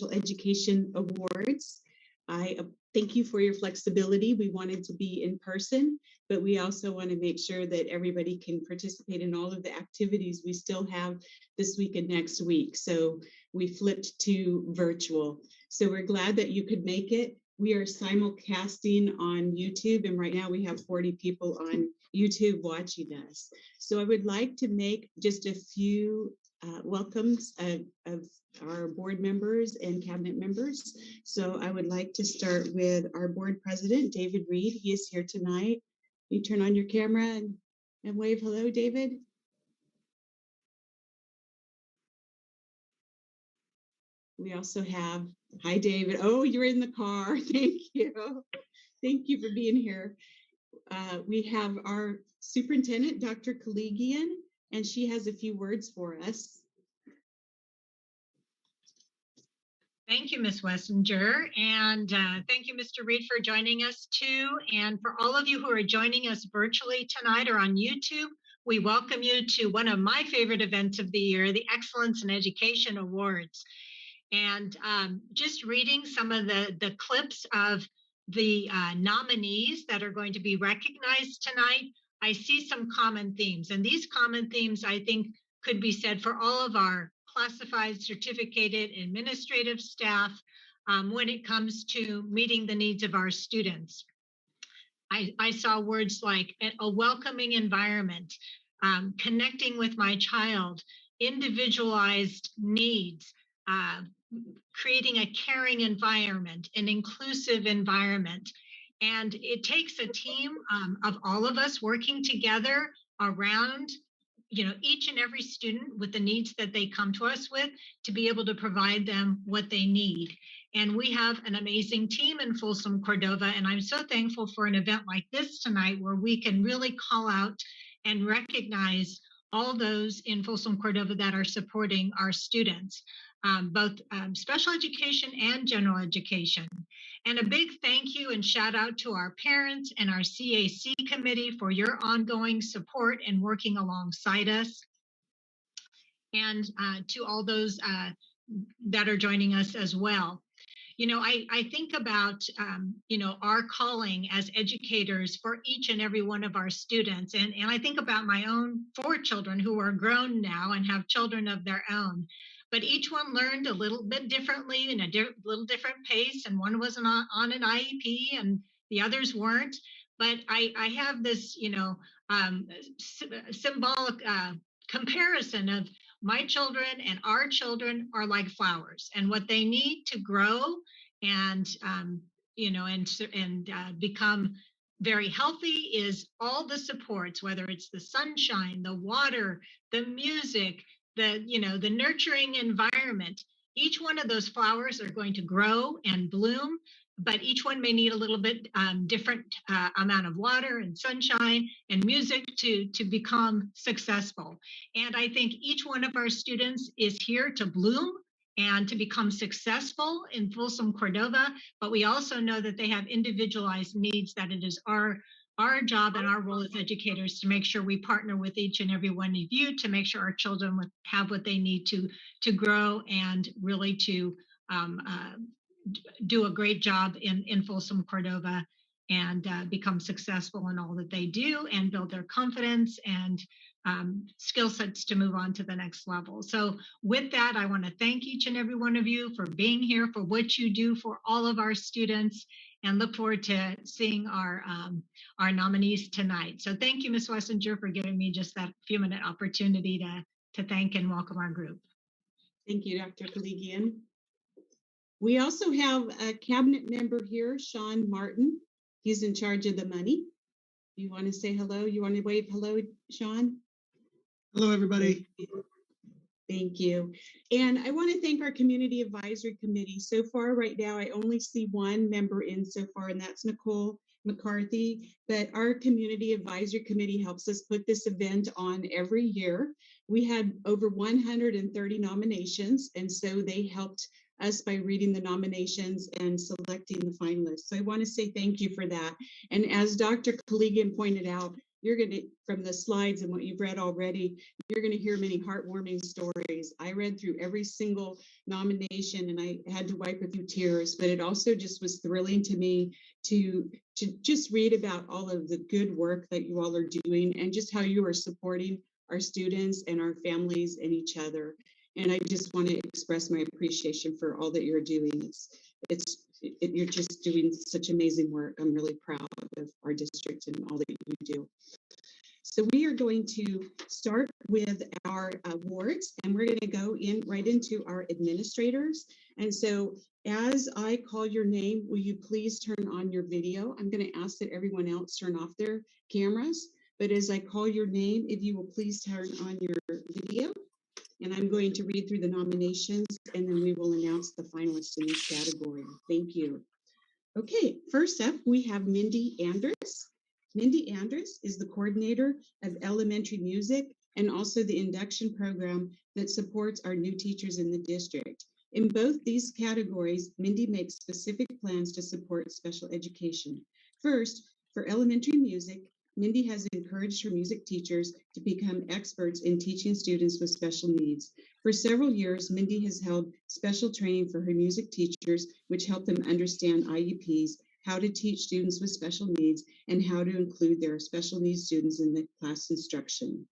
Special Education Awards. I thank you for your flexibility. We wanted to be in person, but we also want to make sure that everybody can participate in all of the activities we still have this week and next week. So we flipped to virtual. So we're glad that you could make it. We are simulcasting on YouTube, and right now we have 40 people on YouTube watching us. So I would like to make just a few welcomes of our board members and cabinet members. So I would like to start with our board president, David Reed. He is here tonight. You turn on your camera and wave hello, David. We also have, hi, David. Oh, you're in the car. Thank you. Thank you for being here. We have our superintendent, Dr. Kaligian, and she has a few words for us. Thank you, Ms. Wessinger, and thank you, Mr. Reed, for joining us too. And for all of you who are joining us virtually tonight or on YouTube, we welcome you to one of my favorite events of the year, the Excellence in Education Awards. And just reading some of the clips of the nominees that are going to be recognized tonight, I see some common themes. And these common themes, I think, could be said for all of our classified, certificated, administrative staff when it comes to meeting the needs of our students. I saw words like a welcoming environment, connecting with my child, individualized needs, creating a caring environment, an inclusive environment. And it takes a team of all of us working together around each and every student with the needs that they come to us with to be able to provide them what they need. And we have an amazing team in Folsom, Cordova, and I'm so thankful for an event like this tonight where we can really call out and recognize all those in Folsom, Cordova that are supporting our students, both special education and general education. And a big thank you and shout out to our parents and our CAC committee for your ongoing support and working alongside us. And to all those that are joining us as well. I think about, our calling as educators for each and every one of our students. And I think about my own 4 children who are grown now and have children of their own. But each one learned a little bit differently in a little different pace. And one was on an IEP and the others weren't. But I have this, symbolic comparison of my children and our children are like flowers, and what they need to grow and become very healthy is all the supports, whether it's the sunshine, the water, the music, the nurturing environment. Each one of those flowers are going to grow and bloom, but each one may need a little bit different amount of water and sunshine and music to become successful. And I think each one of our students is here to bloom and to become successful in Folsom, Cordova, but we also know that they have individualized needs, that it is our job and our role as educators to make sure we partner with each and every one of you to make sure our children have what they need to grow and really to do a great job in Folsom, Cordova, and become successful in all that they do and build their confidence and skill sets to move on to the next level. So with that, I want to thank each and every one of you for being here, for what you do for all of our students, and look forward to seeing our nominees tonight. So thank you, Ms. Wessinger, for giving me just that few-minute opportunity to thank and welcome our group. Thank you, Dr. Kaligian. We also have a cabinet member here, Sean Martin. He's in charge of the money. You want to say hello? You want to wave hello, Sean? Hello, everybody. Thank you. And I want to thank our Community Advisory Committee. So far, right now, I only see one member in so far, and that's Nicole McCarthy. But our Community Advisory Committee helps us put this event on every year. We had over 130 nominations, and so they helped us by reading the nominations and selecting the finalists. So I want to say thank you for that. And as Dr. Kaligian pointed out, you're going to, from the slides and what you've read already, you're going to hear many heartwarming stories. I read through every single nomination and I had to wipe a few tears, but it also just was thrilling to me to just read about all of the good work that you all are doing and just how you are supporting our students and our families and each other. And I just want to express my appreciation for all that you're doing. You're just doing such amazing work. I'm really proud of our district and all that you do. So we are going to start with our awards, and we're going to go right into our administrators. And so as I call your name, will you please turn on your video? I'm going to ask that everyone else turn off their cameras. But as I call your name, if you will please turn on your video. And I'm going to read through the nominations, and then we will announce the finalists in this category. Thank you. Okay, first up, we have Mindy Andrus. Mindy Andrus is the coordinator of elementary music and also the induction program that supports our new teachers in the district. In both these categories, Mindy makes specific plans to support special education. First, for elementary music, Mindy has encouraged her music teachers to become experts in teaching students with special needs. For several years, Mindy has held special training for her music teachers, which help them understand IEPs, how to teach students with special needs, and how to include their special needs students in the class instruction.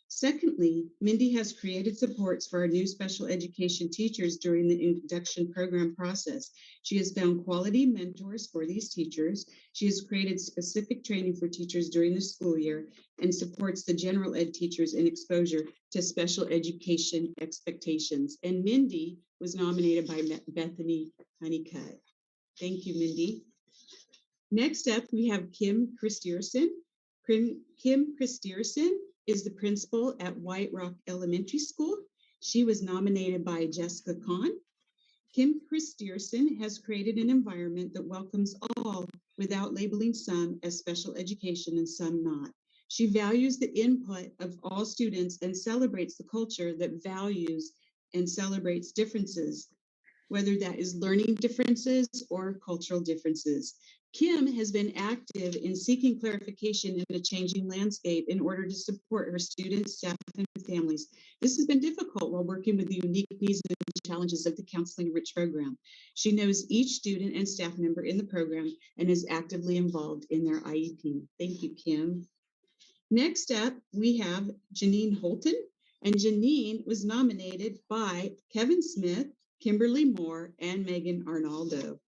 Secondly, Mindy has created supports for our new special education teachers during the induction program process. She has found quality mentors for these teachers. She has created specific training for teachers during the school year and supports the general ed teachers in exposure to special education expectations. And Mindy was nominated by Bethany Honeycutt. Thank you, Mindy. Next up, we have Kim Christierson. Kim Christierson is the principal at White Rock Elementary School. She was nominated by Jessica Kahn. Kim Christierson has created an environment that welcomes all without labeling some as special education and some not. She values the input of all students and celebrates the culture that values and celebrates differences, whether that is learning differences or cultural differences. Kim has been active in seeking clarification in a changing landscape in order to support her students, staff, and families. This has been difficult while working with the unique needs and challenges of the Counseling Rich program. She knows each student and staff member in the program and is actively involved in their IEP. Thank you, Kim. Next up, we have Janine Holton, and Janine was nominated by Kevin Smith, Kimberly Moore, and Megan Arnaldo.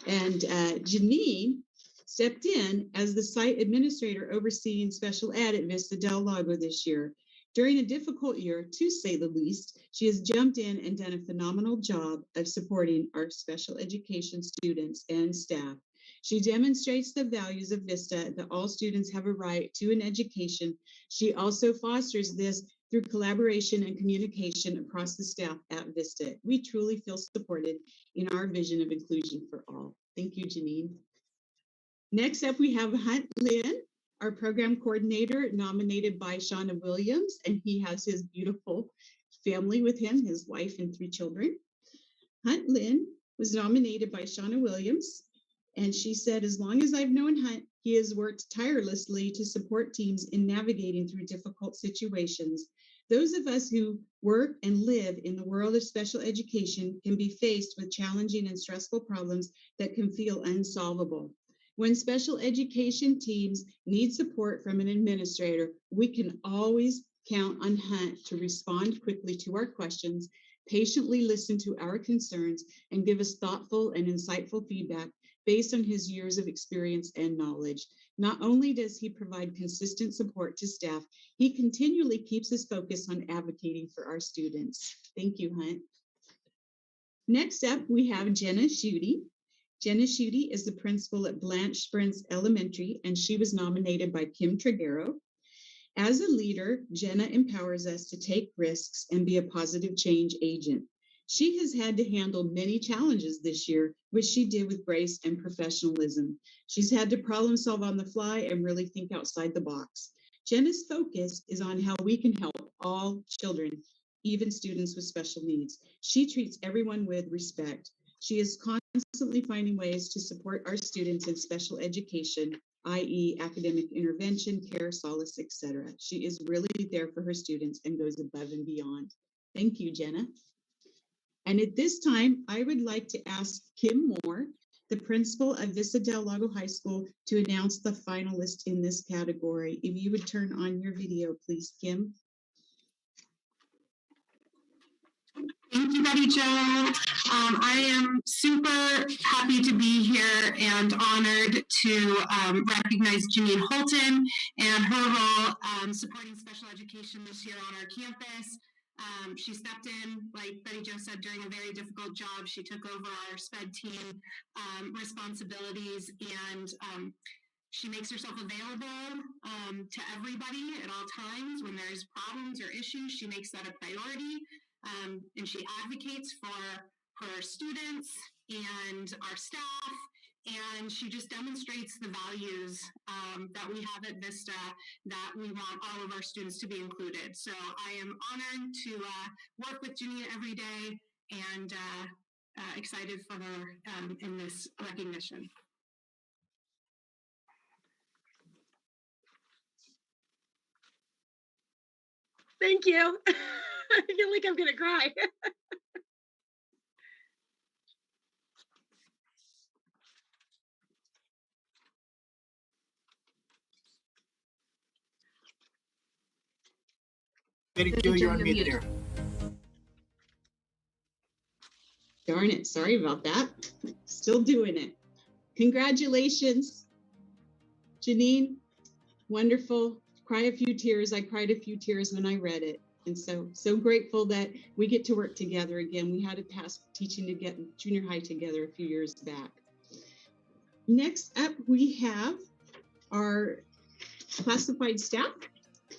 And Janine stepped in as the site administrator overseeing special ed at Vista del Lago this year. During a difficult year, to say the least, she has jumped in and done a phenomenal job of supporting our special education students and staff. She demonstrates the values of Vista, that all students have a right to an education. She also fosters this through collaboration and communication across the staff at Vista. We truly feel supported in our vision of inclusion for all. Thank you, Janine. Next up, we have Hunt Lynn, our program coordinator, nominated by Shauna Williams, and he has his beautiful family with him, his wife and 3 children. Hunt Lynn was nominated by Shauna Williams, and she said, as long as I've known Hunt, he has worked tirelessly to support teams in navigating through difficult situations. Those of us who work and live in the world of special education can be faced with challenging and stressful problems that can feel unsolvable. When special education teams need support from an administrator, we can always count on Hunt to respond quickly to our questions, patiently listen to our concerns, and give us thoughtful and insightful feedback based on his years of experience and knowledge. Not only does he provide consistent support to staff, he continually keeps his focus on advocating for our students. Thank you, Hunt. Next up, we have Jenna Schutte. Jenna Schutte is the principal at Blanche Springs Elementary, and she was nominated by Kim Triguero. As a leader, Jenna empowers us to take risks and be a positive change agent. She has had to handle many challenges this year, which she did with grace and professionalism. She's had to problem solve on the fly and really think outside the box. Jenna's focus is on how we can help all children, even students with special needs. She treats everyone with respect. She is constantly finding ways to support our students in special education i.e. academic intervention, care, solace, etc. She is really there for her students and goes above and beyond. Thank you, Jenna. And at this time, I would like to ask Kim Moore, the principal of Vista del Lago High School, to announce the finalists in this category. If you would turn on your video, please, Kim. Thank you, Betty Jo. I am super happy to be here and honored to recognize Janine Holton and her role supporting special education this year on our campus. She stepped in, like Betty Jo said, during a very difficult job. She took over our SPED team responsibilities, and she makes herself available to everybody at all times. When there's problems or issues, she makes that a priority. And she advocates for her students and our staff, and she just demonstrates the values that we have at Vista, that we want all of our students to be included. So I am honored to work with Janine every day, and excited for her in this recognition. Thank you. I feel like I'm gonna cry. Betty Jo, you're on mute there. Darn it, sorry about that. Still doing it. Congratulations, Janine. Wonderful. Cry a few tears. I cried a few tears when I read it. And so grateful that we get to work together again. We had a past teaching to get junior high together a few years back. Next up, we have our classified staff.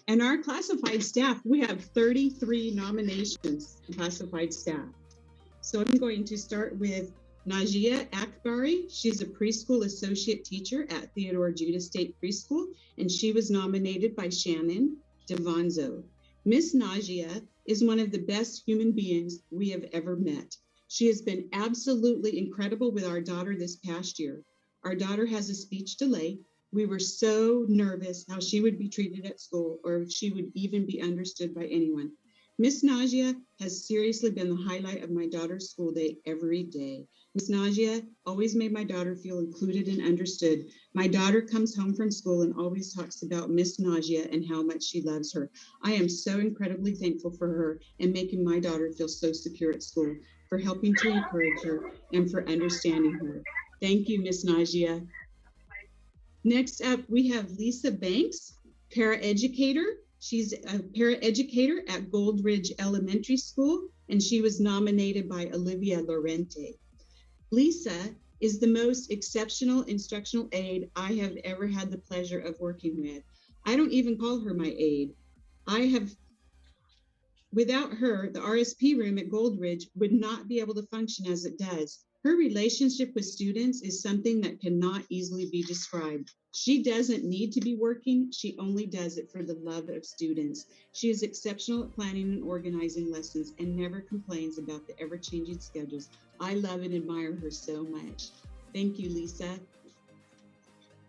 And our classified staff, we have 33 nominations for classified staff. So I'm going to start with Najia Akbari. She's a preschool associate teacher at Theodore Judah State Preschool, and she was nominated by Shannon Devanzo. Miss Najia is one of the best human beings we have ever met. She has been absolutely incredible with our daughter this past year. Our daughter has a speech delay. We were so nervous how she would be treated at school, or if she would even be understood by anyone. Miss Najia has seriously been the highlight of my daughter's school day every day. Miss Najia always made my daughter feel included and understood. My daughter comes home from school and always talks about Miss Najia and how much she loves her. I am so incredibly thankful for her and making my daughter feel so secure at school, for helping to encourage her and for understanding her. Thank you, Miss Najia. Next up, we have Lisa Banks, paraeducator. She's a paraeducator at Gold Ridge Elementary School, and she was nominated by Olivia Lorente. Lisa is the most exceptional instructional aide I have ever had the pleasure of working with. I don't even call her my aide. Without her, the RSP room at Gold Ridge would not be able to function as it does. Her relationship with students is something that cannot easily be described. She doesn't need to be working. She only does it for the love of students. She is exceptional at planning and organizing lessons and never complains about the ever-changing schedules. I love and admire her so much. Thank you, Lisa.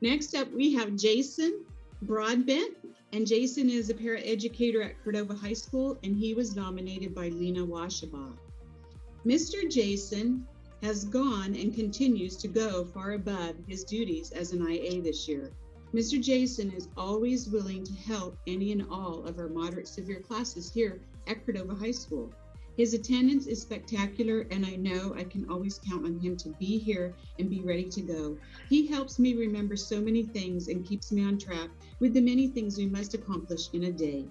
Next up, we have Jason Broadbent, and Jason is a paraeducator at Cordova High School, and he was nominated by Lena Washabach. Mr. Jason has gone and continues to go far above his duties as an IA this year. Mr. Jason is always willing to help any and all of our moderate severe classes here at Cordova High School. His attendance is spectacular, and I know I can always count on him to be here and be ready to go. He helps me remember so many things and keeps me on track with the many things we must accomplish in a day.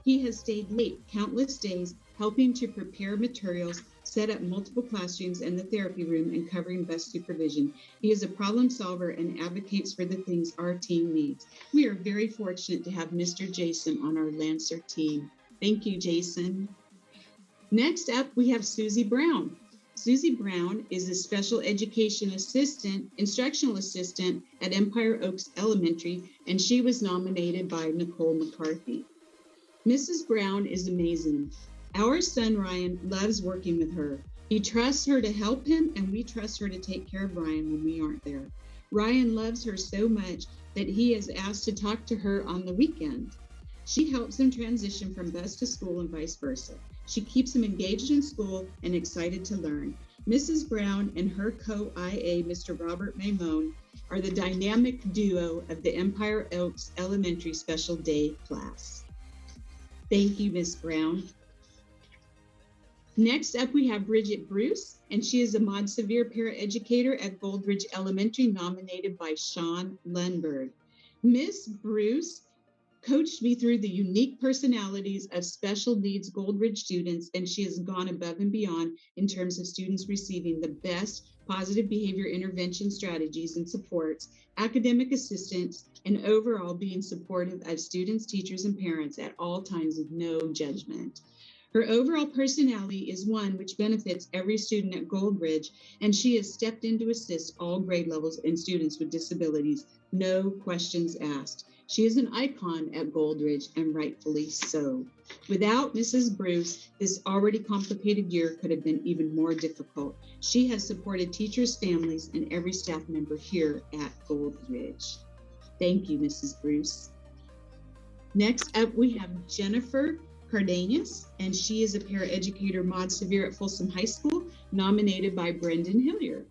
He has stayed late countless days, helping to prepare materials, set up multiple classrooms and the therapy room, and covering bus supervision. He is a problem solver and advocates for the things our team needs. We are very fortunate to have Mr. Jason on our Lancer team. Thank you, Jason. Next up, we have Susie Brown. Susie Brown is a special education assistant, instructional assistant at Empire Oaks Elementary, and she was nominated by Nicole McCarthy. Mrs. Brown is amazing. Our son, Ryan, loves working with her. He trusts her to help him, and we trust her to take care of Ryan when we aren't there. Ryan loves her so much that he is asked to talk to her on the weekend. She helps him transition from bus to school and vice versa. She keeps him engaged in school and excited to learn. Mrs. Brown and her co-IA, Mr. Robert Maymon, are the dynamic duo of the Empire Oaks Elementary Special Day class. Thank you, Ms. Brown. Next up, we have Bridget Bruce, and she is a Mod Severe paraeducator at Goldridge Elementary, nominated by Sean Lundberg. Ms. Bruce coached me through the unique personalities of special needs Goldridge students, and she has gone above and beyond in terms of students receiving the best positive behavior intervention strategies and supports, academic assistance, and overall being supportive of students, teachers, and parents at all times with no judgment. Her overall personality is one which benefits every student at Goldridge, and she has stepped in to assist all grade levels and students with disabilities, no questions asked. She is an icon at Goldridge, and rightfully so. Without Mrs. Bruce, this already complicated year could have been even more difficult. She has supported teachers, families, and every staff member here at Goldridge. Thank you, Mrs. Bruce. Next up, we have Jennifer Cardenas, and she is a paraeducator Mod Severe at Folsom High School, nominated by Brendan Hillier.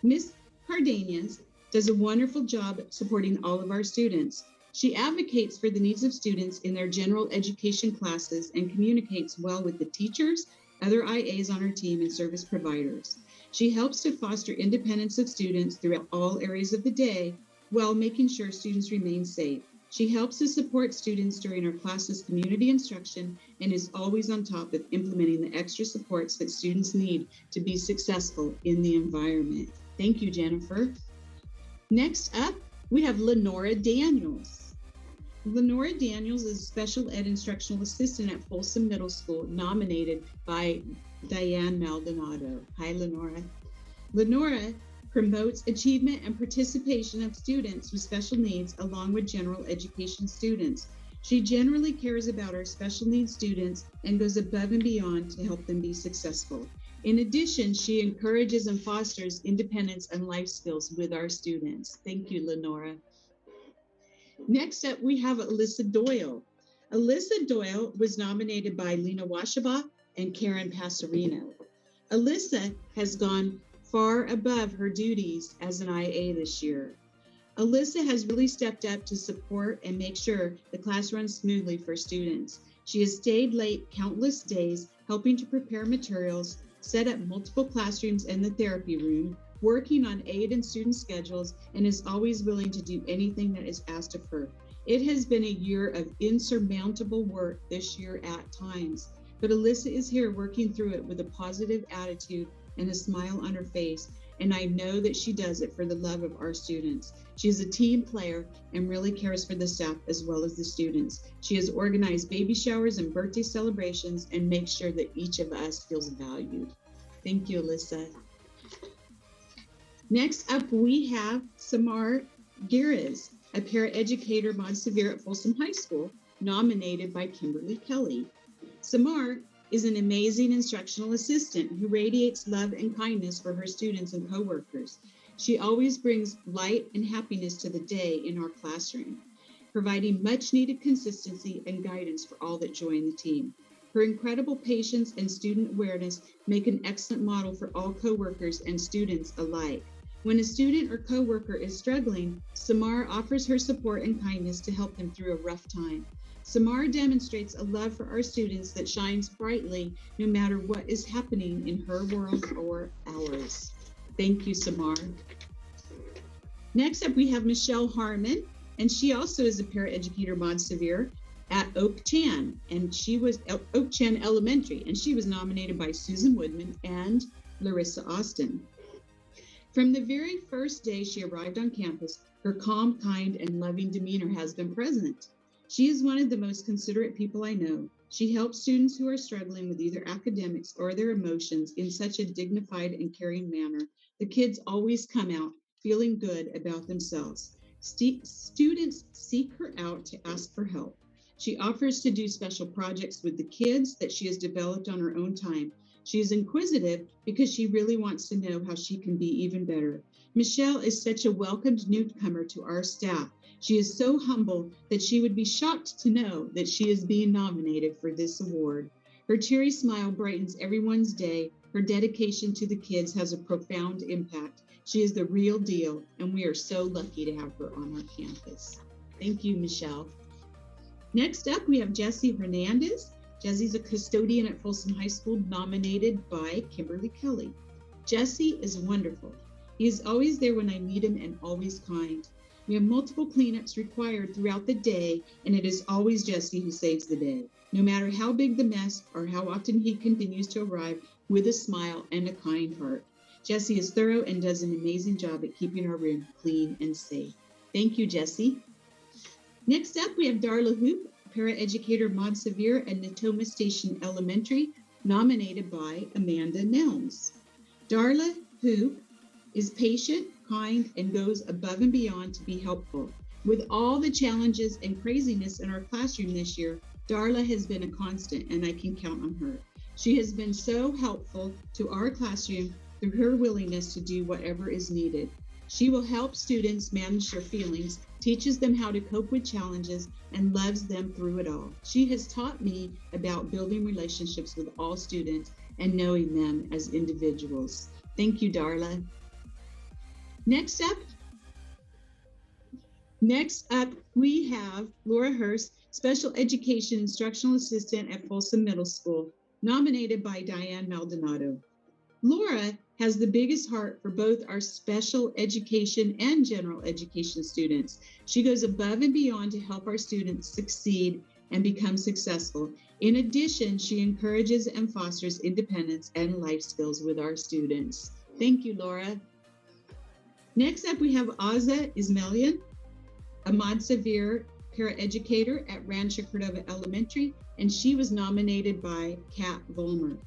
Ms. Cardenas does a wonderful job supporting all of our students. She advocates for the needs of students in their general education classes and communicates well with the teachers, other IAs on her team, and service providers. She helps to foster independence of students throughout all areas of the day while making sure students remain safe. She helps to support students during our classes' community instruction and is always on top of implementing the extra supports that students need to be successful in the environment. Thank you, Jennifer. Next up, we have Lenora Daniels. Lenora Daniels is a special ed instructional assistant at Folsom Middle School, nominated by Diane Maldonado. Hi, Lenora. Lenora promotes achievement and participation of students with special needs along with general education students. She generally cares about our special needs students and goes above and beyond to help them be successful. In addition, she encourages and fosters independence and life skills with our students. Thank you, Lenora. Next up, we have Alyssa Doyle. Alyssa Doyle was nominated by Lena Washabach and Karen Passarino. Alyssa has gone far above her duties as an IA this year. Alyssa has really stepped up to support and make sure the class runs smoothly for students. She has stayed late countless days, helping to prepare materials, set up multiple classrooms in the therapy room, working on aid and student schedules, and is always willing to do anything that is asked of her. It has been a year of insurmountable work this year at times, but Alyssa is here working through it with a positive attitude and a smile on her face, and I know that she does it for the love of our students. She is a team player and really cares for the staff as well as the students. She has organized baby showers and birthday celebrations and makes sure that each of us feels valued. Thank you, Alyssa. Next up, we have Samar Giriz, a paraeducator Mod Severe at Folsom High School, nominated by Kimberly Kelly. Samar is an amazing instructional assistant who radiates love and kindness for her students and coworkers. She always brings light and happiness to the day in our classroom, providing much needed consistency and guidance for all that join the team. Her incredible patience and student awareness make an excellent model for all coworkers and students alike. When a student or coworker is struggling, Samar offers her support and kindness to help them through a rough time. Samar demonstrates a love for our students that shines brightly no matter what is happening in her world or ours. Thank you, Samar. Next up, we have Michelle Harmon, and she also is a paraeducator Mod Severe at Oak Chan, and she was Oak Chan Elementary, and she was nominated by Susan Woodman and Larissa Austin. From the very first day she arrived on campus, her calm, kind, and loving demeanor has been present. She is one of the most considerate people I know. She helps students who are struggling with either academics or their emotions in such a dignified and caring manner. The kids always come out feeling good about themselves. Students seek her out to ask for help. She offers to do special projects with the kids that she has developed on her own time. She is inquisitive because she really wants to know how she can be even better. Michelle is such a welcomed newcomer to our staff. She is so humble that she would be shocked to know that she is being nominated for this award. Her cheery smile brightens everyone's day. Her dedication to the kids has a profound impact. She is the real deal, and we are so lucky to have her on our campus. Thank you, Michelle. Next up, we have Jesse Hernandez. Jesse's a custodian at Folsom High School, nominated by Kimberly Kelly. Jesse is wonderful. He is always there when I need him and always kind. We have multiple cleanups required throughout the day, and it is always Jesse who saves the day, no matter how big the mess or how often he continues to arrive with a smile and a kind heart. Jesse is thorough and does an amazing job at keeping our room clean and safe. Thank you, Jesse. Next up, we have Darla Hoop, paraeducator Mod Severe at Natoma Station Elementary, nominated by Amanda Nelms. Darla Hoop is patient, kind, and goes above and beyond to be helpful. With all the challenges and craziness in our classroom this year, Darla has been a constant, and I can count on her. She has been so helpful to our classroom through her willingness to do whatever is needed. She will help students manage their feelings, teaches them how to cope with challenges, and loves them through it all. She has taught me about building relationships with all students and knowing them as individuals. Thank you, Darla. Next up, we have Laura Hearst, Special Education Instructional Assistant at Folsom Middle School, nominated by Diane Maldonado. Laura has the biggest heart for both our special education and general education students. She goes above and beyond to help our students succeed and become successful. In addition, she encourages and fosters independence and life skills with our students. Thank you, Laura. Next up, we have Ozza Ismaelian, a Mod Severe paraeducator at Rancho Cordova Elementary, and she was nominated by Kat Vollmer.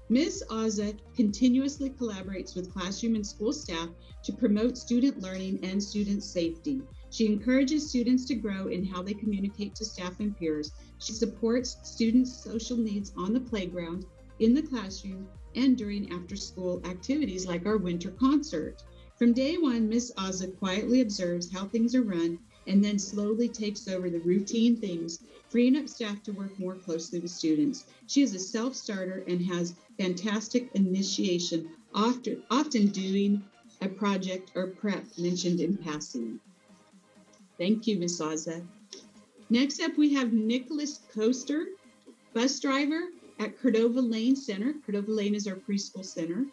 Ms. Ozza continuously collaborates with classroom and school staff to promote student learning and student safety. She encourages students to grow in how they communicate to staff and peers. She supports students' social needs on the playground, in the classroom, and during after-school activities like our winter concert. From day one, Ms. Ozza quietly observes how things are run and then slowly takes over the routine things, freeing up staff to work more closely with students. She is a self-starter and has fantastic initiation, often doing a project or prep mentioned in passing. Thank you, Ms. Ozza. Next up, we have Nicholas Coaster, bus driver at Cordova Lane Center. Cordova Lane is our preschool center.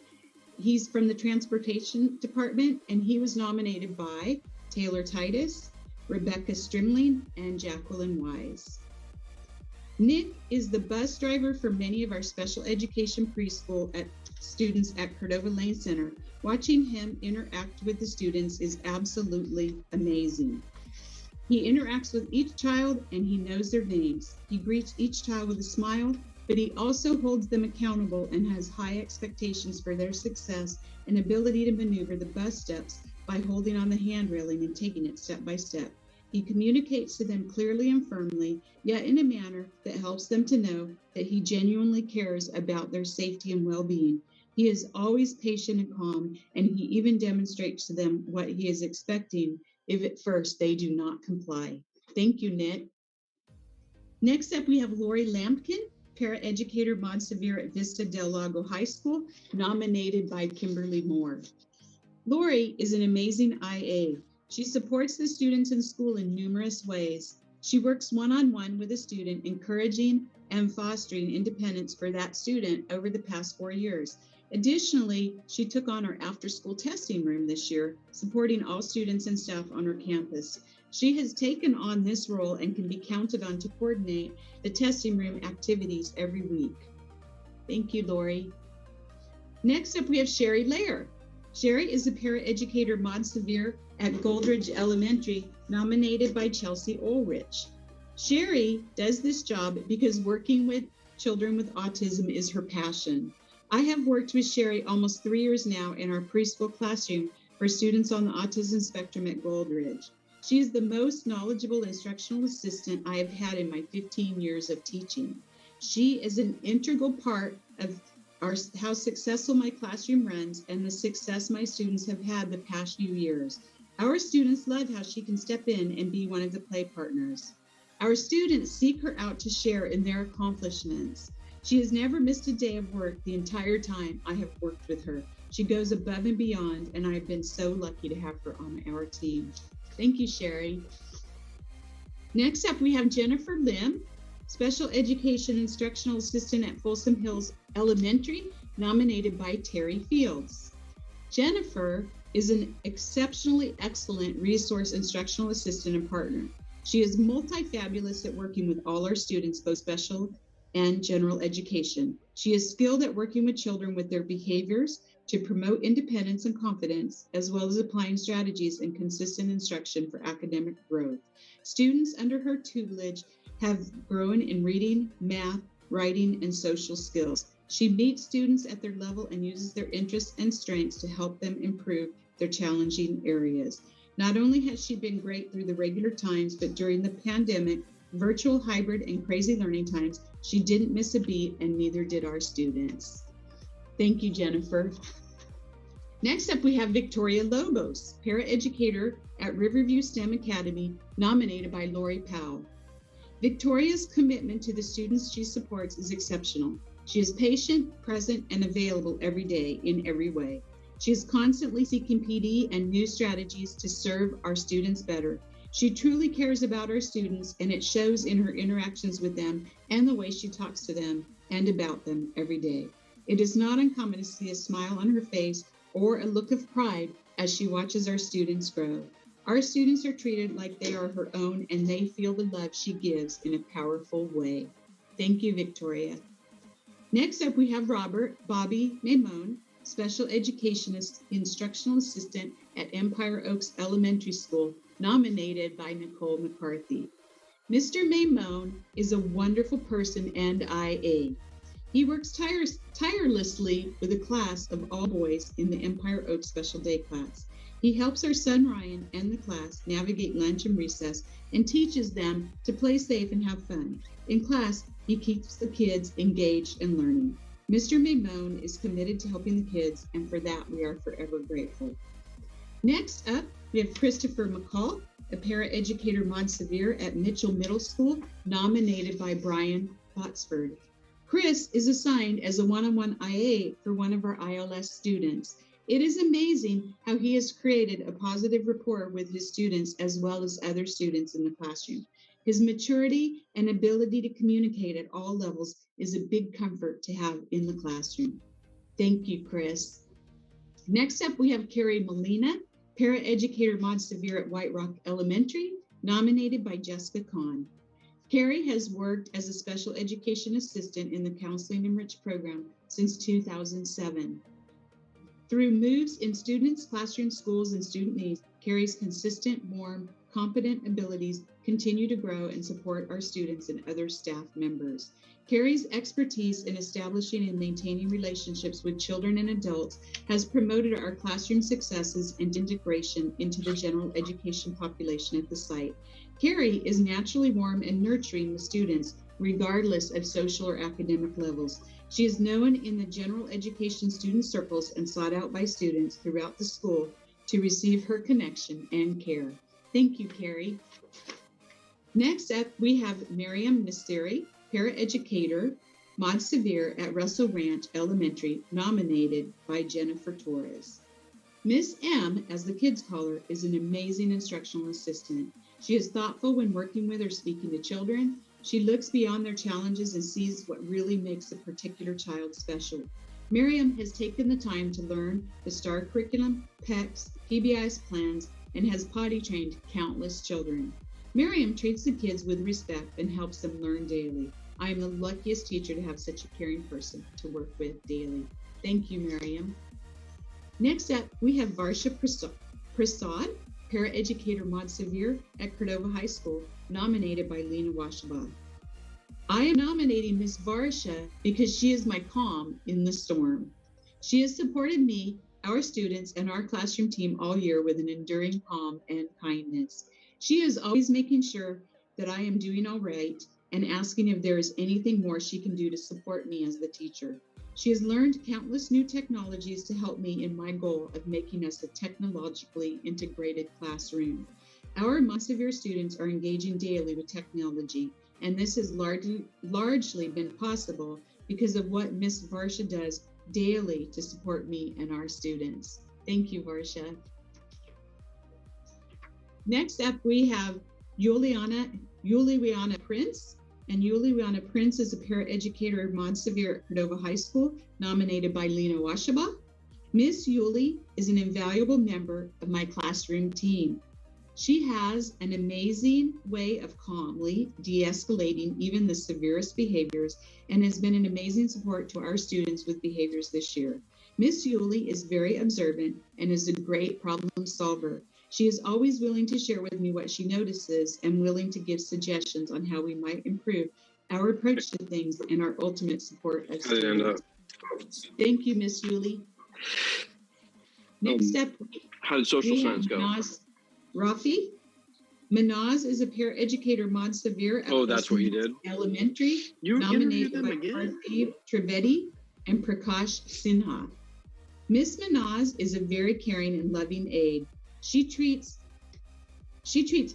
He's from the transportation department, and he was nominated by Taylor Titus, Rebecca Strimling, and Jacqueline Wise. Nick is the bus driver for many of our special education preschool students at Cordova Lane Center. Watching him interact with the students is absolutely amazing. He interacts with each child and he knows their names. He greets each child with a smile, but he also holds them accountable and has high expectations for their success and ability to maneuver the bus steps by holding on the hand railing and taking it step by step. He communicates to them clearly and firmly, yet in a manner that helps them to know that he genuinely cares about their safety and well-being. He is always patient and calm, and he even demonstrates to them what he is expecting if at first they do not comply. Thank you, Nick. Next up, we have Lori Lampkin, paraeducator Mod Severe at Vista del Lago High School, nominated by Kimberly Moore. Lori is an amazing IA. She supports the students in school in numerous ways. She works one-on-one with a student, encouraging and fostering independence for that student over the past 4 years. Additionally, she took on our after-school testing room this year, supporting all students and staff on our campus. She has taken on this role and can be counted on to coordinate the testing room activities every week. Thank you, Lori. Next up, we have Sherry Lair. Sherry is a paraeducator Mod Severe at Goldridge Elementary, nominated by Chelsea Ulrich. Sherry does this job because working with children with autism is her passion. I have worked with Sherry almost 3 years now in our preschool classroom for students on the autism spectrum at Goldridge. She is the most knowledgeable instructional assistant I have had in my 15 years of teaching. She is an integral part of how successful my classroom runs and the success my students have had the past few years. Our students love how she can step in and be one of the play partners. Our students seek her out to share in their accomplishments. She has never missed a day of work the entire time I have worked with her. She goes above and beyond, and I have been so lucky to have her on our team. Thank you, Sherry. Next up, we have Jennifer Lim, Special Education Instructional Assistant at Folsom Hills Elementary, nominated by Terry Fields. Jennifer is an exceptionally excellent resource instructional assistant and partner. She is multi-fabulous at working with all our students, both special and general education. She is skilled at working with children with their behaviors to promote independence and confidence, as well as applying strategies and consistent instruction for academic growth. Students under her tutelage have grown in reading, math, writing, and social skills. She meets students at their level and uses their interests and strengths to help them improve their challenging areas. Not only has she been great through the regular times, but during the pandemic, virtual, hybrid, and crazy learning times, she didn't miss a beat, and neither did our students. Thank you, Jennifer. Next up, we have Victoria Lobos, paraeducator at Riverview STEM Academy, nominated by Lori Powell. Victoria's commitment to the students she supports is exceptional. She is patient, present, and available every day in every way. She is constantly seeking PD and new strategies to serve our students better. She truly cares about our students, and it shows in her interactions with them and the way she talks to them and about them every day. It is not uncommon to see a smile on her face or a look of pride as she watches our students grow. Our students are treated like they are her own, and they feel the love she gives in a powerful way. Thank you, Victoria. Next up, we have Bobby Maymon, Special Educationist Instructional Assistant at Empire Oaks Elementary School, nominated by Nicole McCarthy. Mr. Maymon is a wonderful person and IA. He works tirelessly with a class of all boys in the Empire Oaks Special Day class. He helps our son Ryan and the class navigate lunch and recess and teaches them to play safe and have fun. In class, he keeps the kids engaged and learning. Mr. Maymon is committed to helping the kids, and for that, we are forever grateful. Next up, we have Christopher Mccall, a paraeducator mod severe at Mitchell Middle School, nominated by Brian Botsford. Chris is assigned as a one-on-one IA for one of our ILS students. It is amazing how he has created a positive rapport with his students as well as other students in the classroom. His maturity and ability to communicate at all levels is a big comfort to have in the classroom. Thank you, Chris. Next up, we have Carrie Molina, paraeducator mod severe at White Rock Elementary, nominated by Jessica Kahn. Carrie has worked as a special education assistant in the Counseling Enriched program since 2007. Through moves in students, classroom, schools, and student needs, Carrie's consistent, warm, competent abilities continue to grow and support our students and other staff members. Carrie's expertise in establishing and maintaining relationships with children and adults has promoted our classroom successes and integration into the general education population at the site. Carrie is naturally warm and nurturing with students, regardless of social or academic levels. She is known in the general education student circles and sought out by students throughout the school to receive her connection and care. Thank you, Carrie. Next up, we have Miriam Nasteri, paraeducator, mod severe at Russell Ranch Elementary, nominated by Jennifer Torres. Miss M, as the kids call her, is an amazing instructional assistant. She is thoughtful when working with or speaking to children. She looks beyond their challenges and sees what really makes a particular child special. Miriam has taken the time to learn the STAR curriculum, PECs, PBI's plans, and has potty trained countless children. Miriam treats the kids with respect and helps them learn daily. I am the luckiest teacher to have such a caring person to work with daily. Thank you, Miriam. Next up, we have Varsha Prasad, paraeducator mod severe at Cordova High School, nominated by Lena Washabaugh. I am nominating Miss Varsha because she is my calm in the storm. She has supported me, our students, and our classroom team all year with an enduring calm and kindness. She is always making sure that I am doing all right and asking if there is anything more she can do to support me as the teacher. She has learned countless new technologies to help me in my goal of making us a technologically integrated classroom. Our Montevideo students are engaging daily with technology, and this has largely been possible because of what Miss Varsha does daily to support me and our students. Thank you, Varsha. Next up, we have Yuliana Prince. And Yuliana Prince is a paraeducator at Montevideo at Cordova High School, nominated by Lena Washaba. Miss Yuli is an invaluable member of my classroom team. She has an amazing way of calmly de-escalating even the severest behaviors and has been an amazing support to our students with behaviors this year. Miss Yuli is very observant and is a great problem solver. She is always willing to share with me what she notices and willing to give suggestions on how we might improve our approach to things and our ultimate support of students. Thank you, Miss Yuli. Next up, how did social science go? Rafi. Manaz is a paraeducator Montevideo at that's what you did? Elementary, nominated by Pardeep Trivedi and Prakash Sinha. Miss Manaz is a very caring and loving aide. She treats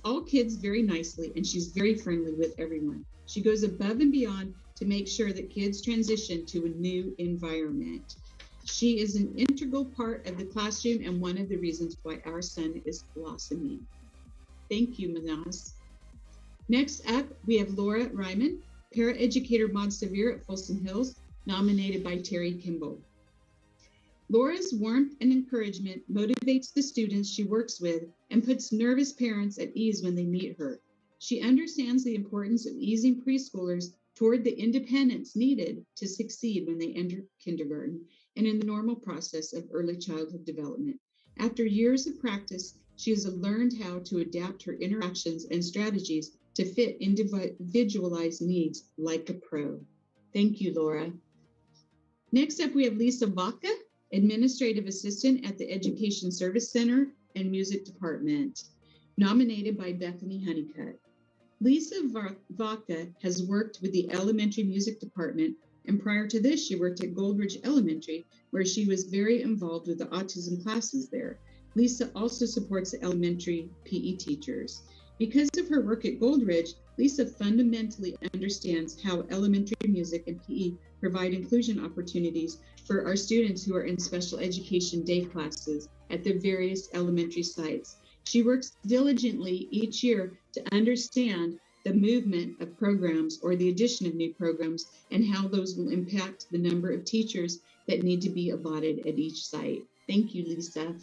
all kids very nicely, and she's very friendly with everyone. She goes above and beyond to make sure that kids transition to a new environment. She is an integral part of the classroom and one of the reasons why our son is blossoming. Thank you, Manaz. Next up, we have Laura Ryman, paraeducator Montevideo at Folsom Hills, nominated by Terry Kimball. Laura's warmth and encouragement motivates the students she works with and puts nervous parents at ease when they meet her. She understands the importance of easing preschoolers toward the independence needed to succeed when they enter kindergarten and in the normal process of early childhood development. After years of practice, she has learned how to adapt her interactions and strategies to fit individualized needs like a pro. Thank you, Laura. Next up, we have Lisa Vaca, Administrative Assistant at the Education Service Center and Music Department, nominated by Bethany Honeycutt. Lisa Vaca has worked with the Elementary Music Department, and prior to this, she worked at Goldridge Elementary, where she was very involved with the autism classes there. Lisa also supports the elementary PE teachers. Because of her work at Goldridge, Lisa fundamentally understands how elementary music and PE provide inclusion opportunities for our students who are in special education day classes at the various elementary sites. She works diligently each year to understand the movement of programs or the addition of new programs and how those will impact the number of teachers that need to be allotted at each site. Thank you, Lisa.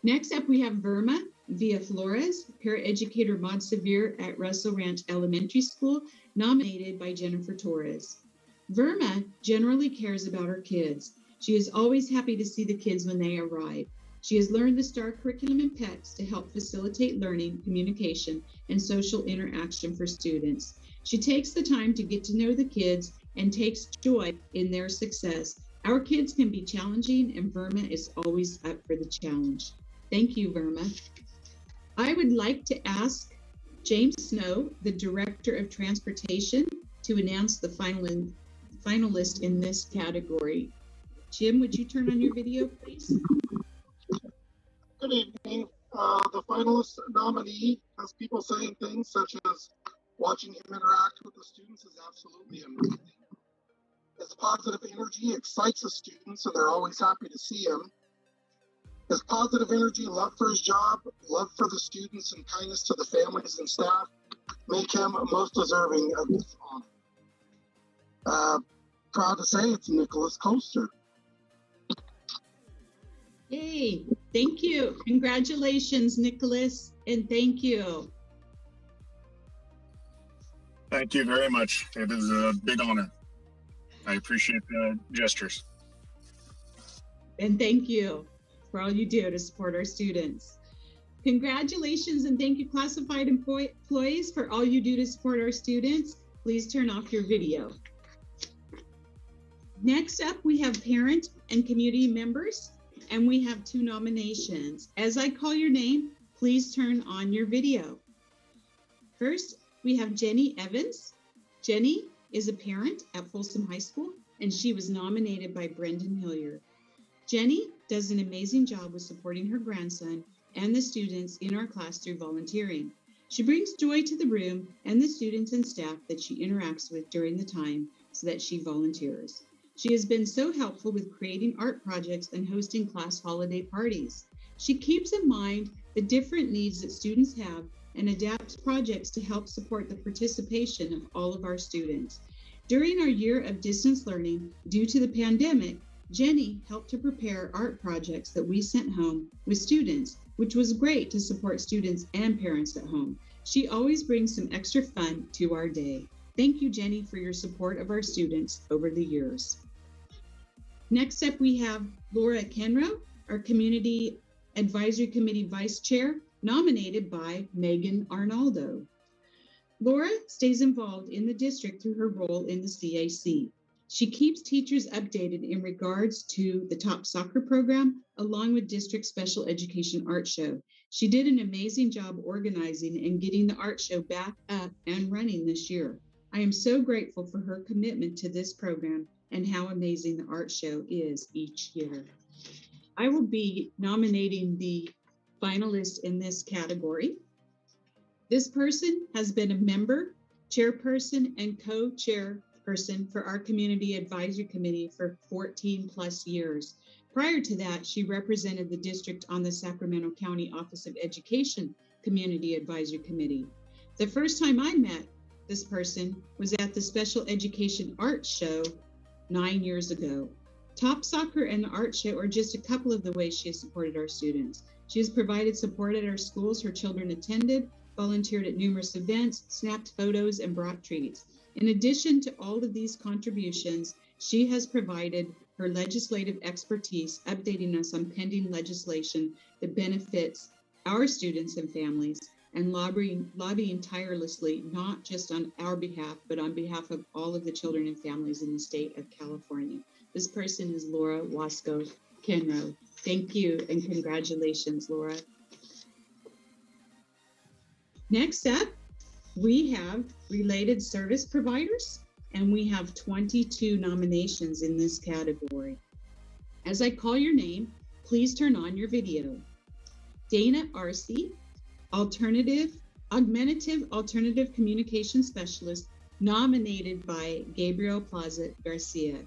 Next up, we have Verma Villa Flores, paraeducator Montevideo at Russell Ranch Elementary School, nominated by Jennifer Torres. Verma generally cares about her kids. She is always happy to see the kids when they arrive. She has learned the STAR curriculum and PECs to help facilitate learning, communication, and social interaction for students. She takes the time to get to know the kids and takes joy in their success. Our kids can be challenging, and Verma is always up for the challenge. Thank you, Verma. I would like to ask James Snow, the Director of Transportation, to announce the finalist in this category. Jim, would you turn on your video, please? Good evening. The finalist nominee has people saying things such as watching him interact with the students is absolutely amazing. His positive energy excites the students and they're always happy to see him. His positive energy, love for his job, love for the students, and kindness to the families and staff make him most deserving of this honor. Proud to say it's Nicholas Coaster. Yay, thank you. Congratulations, Nicholas, and thank you. Thank you very much. It is a big honor. I appreciate the gestures. And thank you for all you do to support our students. Congratulations and thank you, classified employees, for all you do to support our students. Please turn off your video. Next up, we have parent and community members, and we have 2 nominations. As I call your name, please turn on your video. First, we have Jenny Evans. Jenny is a parent at Folsom High School, and she was nominated by Brendan Hilliard. Jenny does an amazing job with supporting her grandson and the students in our class through volunteering. She brings joy to the room and the students and staff that she interacts with during the time so that she volunteers. She has been so helpful with creating art projects and hosting class holiday parties. She keeps in mind the different needs that students have and adapts projects to help support the participation of all of our students. During our year of distance learning, due to the pandemic, Jenny helped to prepare art projects that we sent home with students, which was great to support students and parents at home. She always brings some extra fun to our day. Thank you, Jenny, for your support of our students over the years. Next up, we have Laura Kenro, our Community Advisory Committee Vice Chair, nominated by Megan Arnaldo. Laura stays involved in the district through her role in the CAC. She keeps teachers updated in regards to the top soccer program, along with district special education art show. She did an amazing job organizing and getting the art show back up and running this year. I am so grateful for her commitment to this program and how amazing the art show is each year. I will be nominating the finalists in this category. This person has been a member, chairperson, and co-chairperson for our Community Advisory Committee for 14 plus years. Prior to that, she represented the district on the Sacramento County Office of Education Community Advisory Committee. The first time I met this person was at the Special Education Art Show 9 years ago. Top Soccer and the Art Show are just a couple of the ways she has supported our students. She has provided support at our schools her children attended, volunteered at numerous events, snapped photos, and brought treats. In addition to all of these contributions, she has provided her legislative expertise, updating us on pending legislation that benefits our students and families, and lobbying tirelessly, not just on our behalf, but on behalf of all of the children and families in the state of California. This person is Laura Wasco Kenro. Thank you and congratulations, Laura. Next up, we have related service providers, and we have 22 nominations in this category. As I call your name, please turn on your video. Dana Arce, Augmentative Alternative Communication Specialist, nominated by Gabriel Plaza Garcia.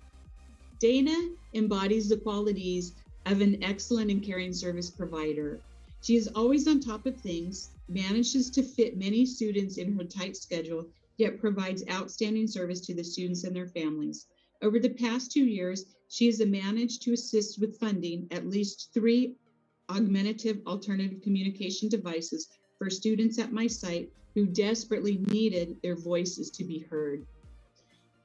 Dana embodies the qualities of an excellent and caring service provider. She is always on top of things, manages to fit many students in her tight schedule, yet provides outstanding service to the students and their families. Over the past 2 years, she has managed to assist with funding at least 3 augmentative alternative communication devices for students at my site who desperately needed their voices to be heard.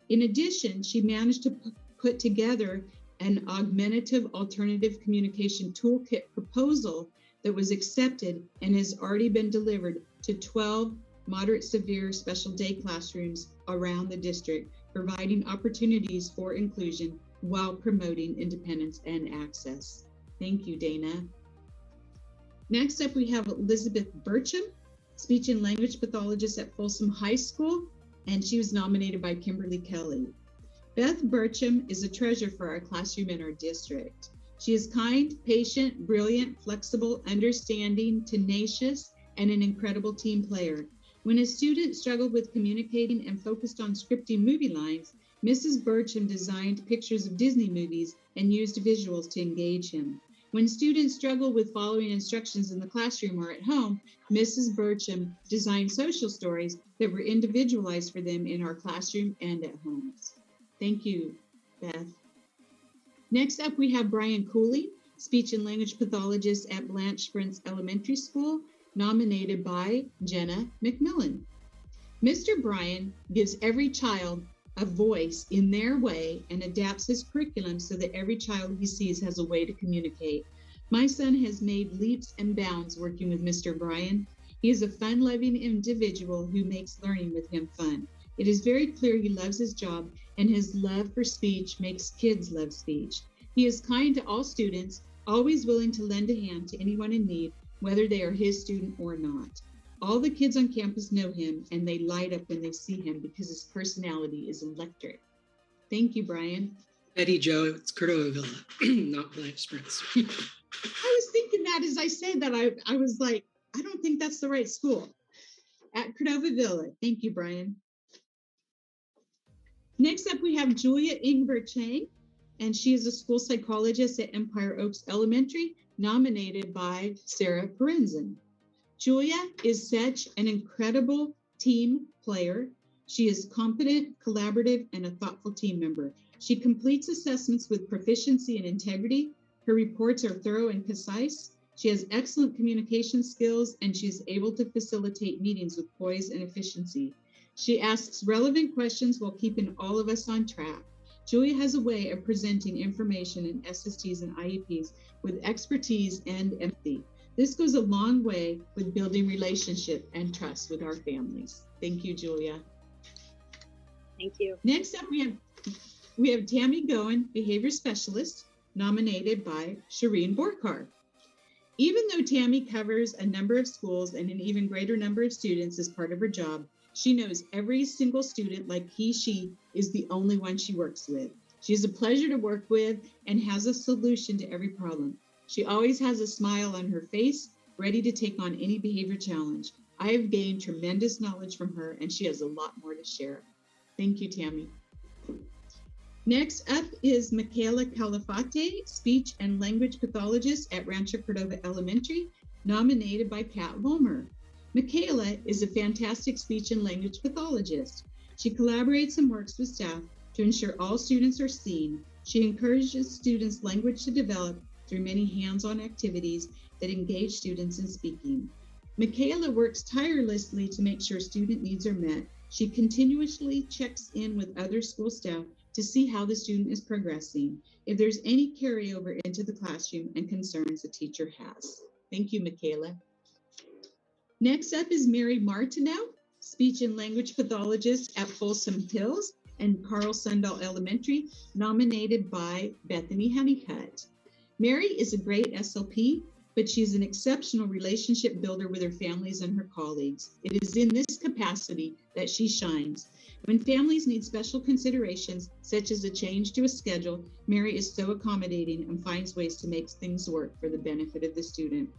In addition, she managed to put together an augmentative alternative communication toolkit proposal that was accepted and has already been delivered to 12 moderate severe special day classrooms around the district, providing opportunities for inclusion while promoting independence and access. Thank you, Dana. Next up, we have Elizabeth Burcham, speech and language pathologist at Folsom High School, and she was nominated by Kimberly Kelly. Beth Burcham is a treasure for our classroom in our district. She is kind, patient, brilliant, flexible, understanding, tenacious, and an incredible team player. When a student struggled with communicating and focused on scripting movie lines, Mrs. Burcham designed pictures of Disney movies and used visuals to engage him. When students struggle with following instructions in the classroom or at home, Mrs. Burcham designed social stories that were individualized for them in our classroom and at homes. Thank you, Beth. Next up, we have Brian Cooley, speech and language pathologist at Blanche Sprintz Elementary School, nominated by Jenna McMillan. Mr. Brian gives every child a voice in their way and adapts his curriculum so that every child he sees has a way to communicate. My son has made leaps and bounds working with Mr. Brian. He is a fun-loving individual who makes learning with him fun. It is very clear he loves his job, and his love for speech makes kids love speech. He is kind to all students, always willing to lend a hand to anyone in need, whether they are his student or not. All the kids on campus know him, and they light up when they see him because his personality is electric. Thank you, Brian. Betty Jo, it's Cordova Villa, not Blanche Springs. I was thinking that as I say that, I was like, I don't think that's the right school. At Cordova Villa. Thank you, Brian. Next up, we have Julia Ingber Chang, and she is a school psychologist at Empire Oaks Elementary, nominated by Sarah Parenzen. Julia is such an incredible team player. She is competent, collaborative, and a thoughtful team member. She completes assessments with proficiency and integrity. Her reports are thorough and concise. She has excellent communication skills, and she is able to facilitate meetings with poise and efficiency. She asks relevant questions while keeping all of us on track. Julia has a way of presenting information in SSTs and IEPs with expertise and empathy. This goes a long way with building relationship and trust with our families. Thank you, Julia. Thank you. Next up, we have Tammy Goen, behavior specialist, nominated by Shireen Borkar. Even though Tammy covers a number of schools and an even greater number of students as part of her job, she knows every single student like she is the only one she works with. She is a pleasure to work with and has a solution to every problem. She always has a smile on her face, ready to take on any behavior challenge. I have gained tremendous knowledge from her, and she has a lot more to share. Thank you, Tammy. Next up is Michaela Calafate, speech and language pathologist at Rancho Cordova Elementary, nominated by Pat Vollmer. Michaela is a fantastic speech and language pathologist. She collaborates and works with staff to ensure all students are seen. She encourages students' language to develop through many hands-on activities that engage students in speaking. Michaela works tirelessly to make sure student needs are met. She continuously checks in with other school staff to see how the student is progressing, if there's any carryover into the classroom and concerns the teacher has. Thank you, Michaela. Next up is Mary Martineau, speech and language pathologist at Folsom Hills and Carl Sundahl Elementary, nominated by Bethany Honeycutt. Mary is a great SLP, but she's an exceptional relationship builder with her families and her colleagues. It is in this capacity that she shines. When families need special considerations, such as a change to a schedule, Mary is so accommodating and finds ways to make things work for the benefit of the student.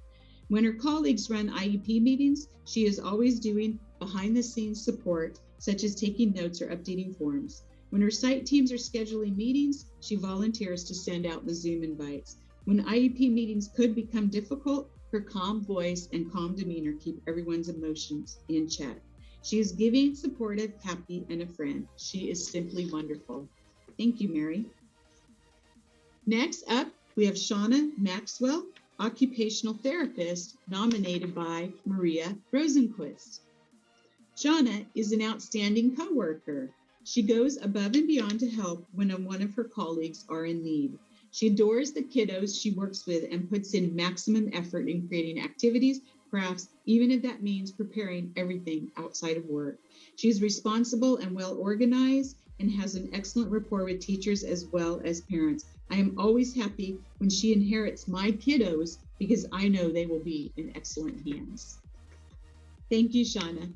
When her colleagues run IEP meetings, she is always doing behind-the-scenes support, such as taking notes or updating forms. When her site teams are scheduling meetings, she volunteers to send out the Zoom invites. When IEP meetings could become difficult, her calm voice and calm demeanor keep everyone's emotions in check. She is giving, supportive, happy, and a friend. She is simply wonderful. Thank you, Mary. Next up, we have Shauna Maxwell, occupational therapist, nominated by Maria Rosenquist. Shauna is an outstanding coworker. She goes above and beyond to help when one of her colleagues are in need. She adores the kiddos she works with and puts in maximum effort in creating activities, crafts, even if that means preparing everything outside of work. She is responsible and well organized and has an excellent rapport with teachers as well as parents. I am always happy when she inherits my kiddos because I know they will be in excellent hands. Thank you, Shauna.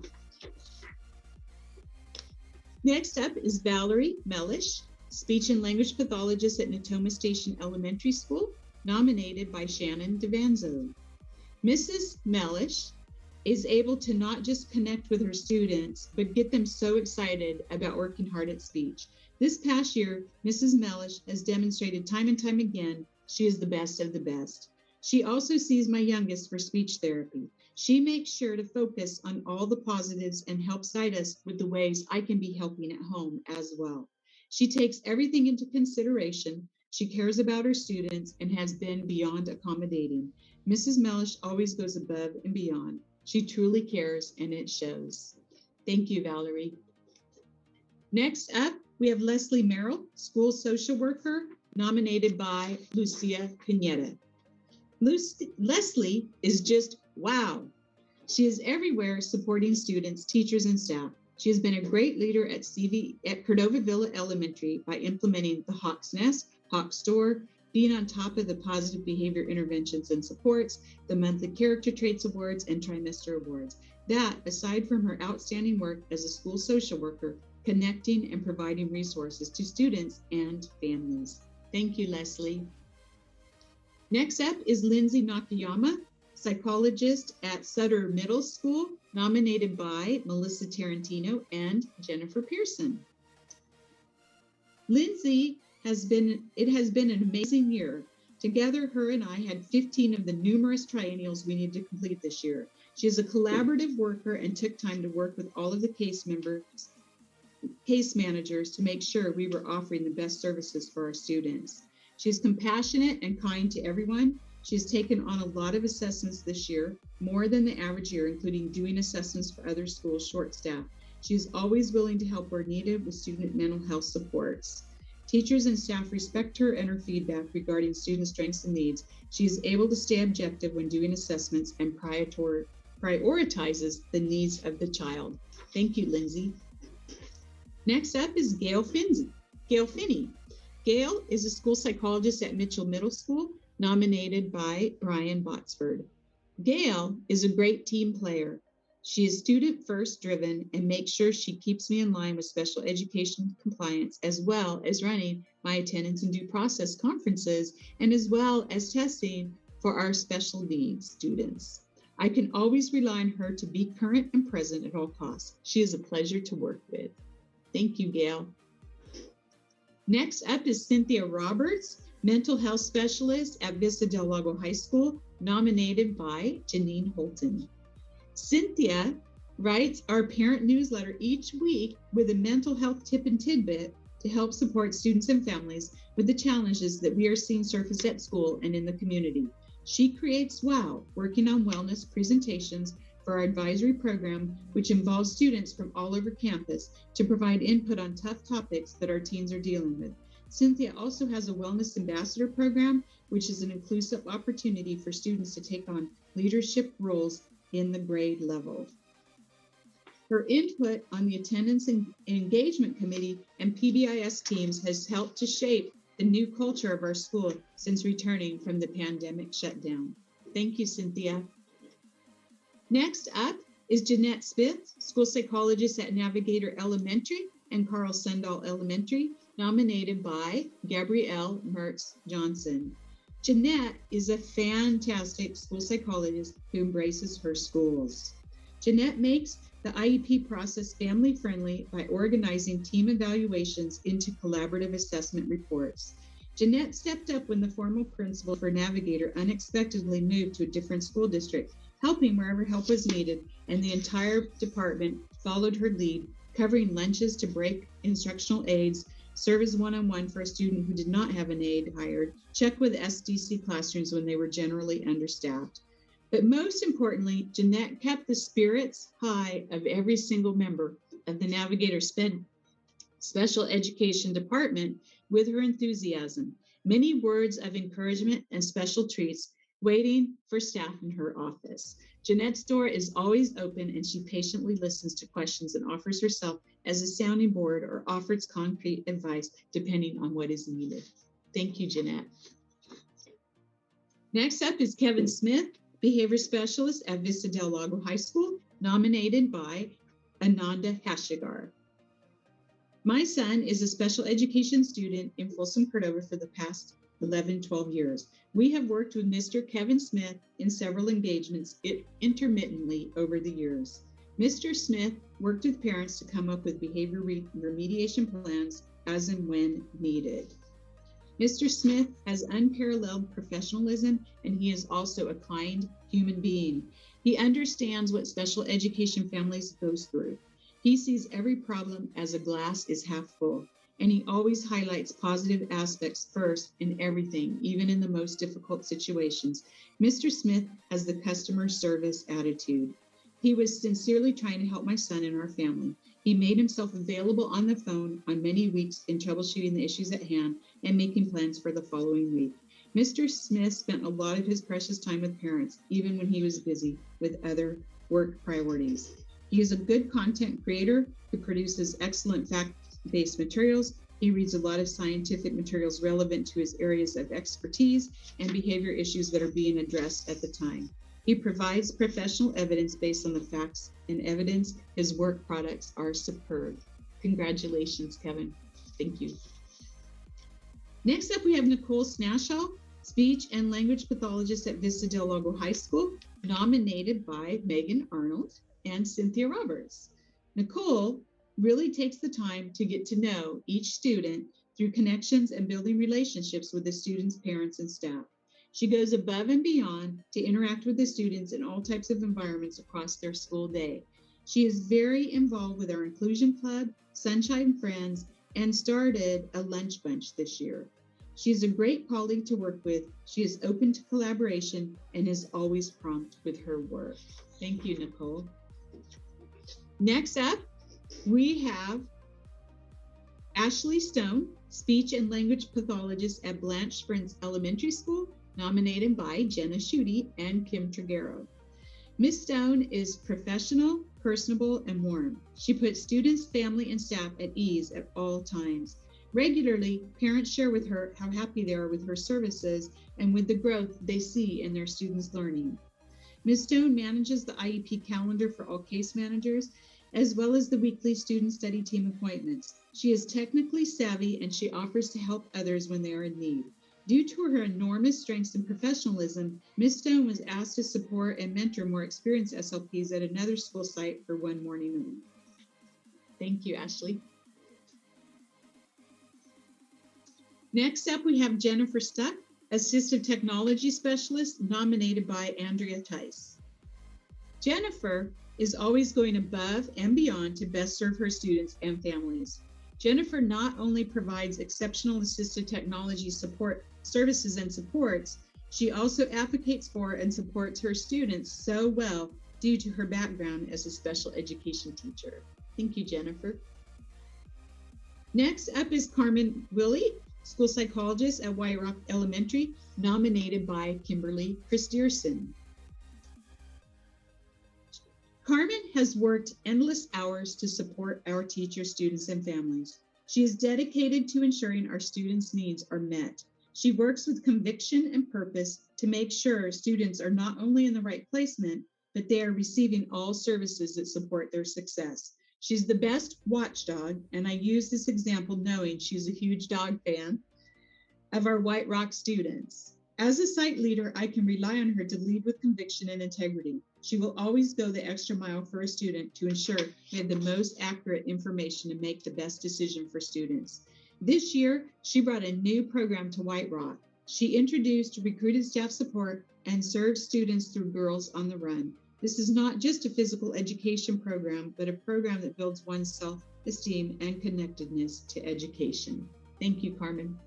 Next up is Valerie Mellish, speech and language pathologist at Natoma Station Elementary School, nominated by Shannon DeVanzo. Mrs. Mellish is able to not just connect with her students, but get them so excited about working hard at speech. This past year, Mrs. Mellish has demonstrated time and time again she is the best of the best. She also sees my youngest for speech therapy. She makes sure to focus on all the positives and helps guide us with the ways I can be helping at home as well. She takes everything into consideration. She cares about her students and has been beyond accommodating. Mrs. Mellish always goes above and beyond. She truly cares, and it shows. Thank you, Valerie. Next up, we have Leslie Merrill, school social worker, nominated by Lucia Pineda. Leslie is just wow. She is everywhere supporting students, teachers, and staff. She has been a great leader at Cordova Villa Elementary by implementing the Hawk's Nest, Hawk Store, being on top of the positive behavior interventions and supports, the monthly character traits awards, and trimester awards. That, aside from her outstanding work as a school social worker, connecting and providing resources to students and families. Thank you, Leslie. Next up is Lindsay Nakayama, psychologist at Sutter Middle School, nominated by Melissa Tarantino and Jennifer Pearson. Lindsay it has been an amazing year. Together, her and I had 15 of the numerous triennials we need to complete this year. She is a collaborative worker and took time to work with all of the case managers to make sure we were offering the best services for our students. She's compassionate and kind to everyone. She's taken on a lot of assessments this year, more than the average year, including doing assessments for other schools short-staffed. She's always willing to help where needed with student mental health supports. Teachers and staff respect her and her feedback regarding student strengths and needs. She is able to stay objective when doing assessments and prioritizes the needs of the child. Thank you, Lindsay. Next up is Gail Finney. Gail is a school psychologist at Mitchell Middle School, nominated by Brian Botsford. Gail is a great team player. She is student first driven and makes sure she keeps me in line with special education compliance, as well as running my attendance and due process conferences, and as well as testing for our special needs students. I can always rely on her to be current and present at all costs. She is a pleasure to work with. Thank you, Gail. Next up is Cynthia Roberts, mental health specialist at Vista del Lago High School, nominated by Janine Holton. Cynthia writes our parent newsletter each week with a mental health tip and tidbit to help support students and families with the challenges that we are seeing surface at school and in the community. She creates WOW, Working on Wellness presentations for our advisory program, which involves students from all over campus to provide input on tough topics that our teens are dealing with. Cynthia also has a Wellness Ambassador program, which is an inclusive opportunity for students to take on leadership roles in the grade level. Her input on the Attendance and Engagement Committee and PBIS teams has helped to shape the new culture of our school since returning from the pandemic shutdown. Thank you, Cynthia. Next up is Jeanette Smith, school psychologist at Navigator Elementary and Carl Sundall Elementary, nominated by Gabrielle Mertz Johnson. Jeanette is a fantastic school psychologist who embraces her schools. Jeanette makes the IEP process family-friendly by organizing team evaluations into collaborative assessment reports. Jeanette stepped up when the former principal for Navigator unexpectedly moved to a different school district, helping wherever help was needed, and the entire department followed her lead, covering lunches to break instructional aides, serve as one-on-one for a student who did not have an aide hired, check with SDC classrooms when they were generally understaffed. But most importantly, Jeanette kept the spirits high of every single member of the Navigator Special Education Department with her enthusiasm, many words of encouragement and special treats waiting for staff in her office. Jeanette's door is always open, and she patiently listens to questions and offers herself as a sounding board or offers concrete advice depending on what is needed. Thank you, Jeanette. Next up is Kevin Smith, behavior specialist at Vista del Lago High School, nominated by Ananda Hashigar. My son is a special education student in Folsom, Cordova for the past 12 years. We have worked with Mr. Kevin Smith in several engagements intermittently over the years. Mr. Smith worked with parents to come up with behavior remediation plans as and when needed. Mr. Smith has unparalleled professionalism, and he is also a kind human being. He understands what special education families go through. He sees every problem as a glass is half full, and he always highlights positive aspects first in everything, even in the most difficult situations. Mr. Smith has the customer service attitude. He was sincerely trying to help my son and our family. He made himself available on the phone on many weeks in troubleshooting the issues at hand and making plans for the following week. Mr. Smith spent a lot of his precious time with parents, even when he was busy with other work priorities. He is a good content creator who produces excellent fact-based materials. He reads a lot of scientific materials relevant to his areas of expertise and behavior issues that are being addressed at the time. He provides professional evidence based on the facts and evidence. His work products are superb. Congratulations, Kevin. Thank you. Next up, we have Nicole Snashaw, speech and language pathologist at Vista del Lago High School, nominated by Megan Arnold and Cynthia Roberts. Nicole really takes the time to get to know each student through connections and building relationships with the students' parents and staff. She goes above and beyond to interact with the students in all types of environments across their school day. She is very involved with our Inclusion Club, Sunshine Friends, and started a lunch bunch this year. She is a great colleague to work with. She is open to collaboration and is always prompt with her work. Thank you, Nicole. Next up, we have Ashley Stone, speech and language pathologist at Blanche Springs Elementary School, nominated by Jenna Schutte and Kim Triguero. Ms. Stone is professional, personable, and warm. She puts students, family, and staff at ease at all times. Regularly, parents share with her how happy they are with her services and with the growth they see in their students' learning. Ms. Stone manages the IEP calendar for all case managers, as well as the weekly student study team appointments. She is technically savvy and she offers to help others when they are in need. Due to her enormous strengths and professionalism, Ms. Stone was asked to support and mentor more experienced SLPs at another school site for one morning only. Thank you, Ashley. Next up, we have Jennifer Stuck, Assistive Technology Specialist, nominated by Andrea Tice. Jennifer is always going above and beyond to best serve her students and families. Jennifer not only provides exceptional assistive technology support services and supports, she also advocates for and supports her students so well due to her background as a special education teacher. Thank you, Jennifer. Next up is Carmen Willie, school psychologist at White Rock Elementary, nominated by Kimberly Christierson. Carmen has worked endless hours to support our teachers, students, and families. She is dedicated to ensuring our students' needs are met. She works with conviction and purpose to make sure students are not only in the right placement, but they are receiving all services that support their success. She's the best watchdog, and I use this example knowing she's a huge dog fan, of our White Rock students. As a site leader, I can rely on her to lead with conviction and integrity. She will always go the extra mile for a student to ensure they have the most accurate information and make the best decision for students. This year, she brought a new program to White Rock. She introduced recruited staff support and served students through Girls on the Run. This is not just a physical education program, but a program that builds one's self-esteem and connectedness to education. Thank you, Carmen.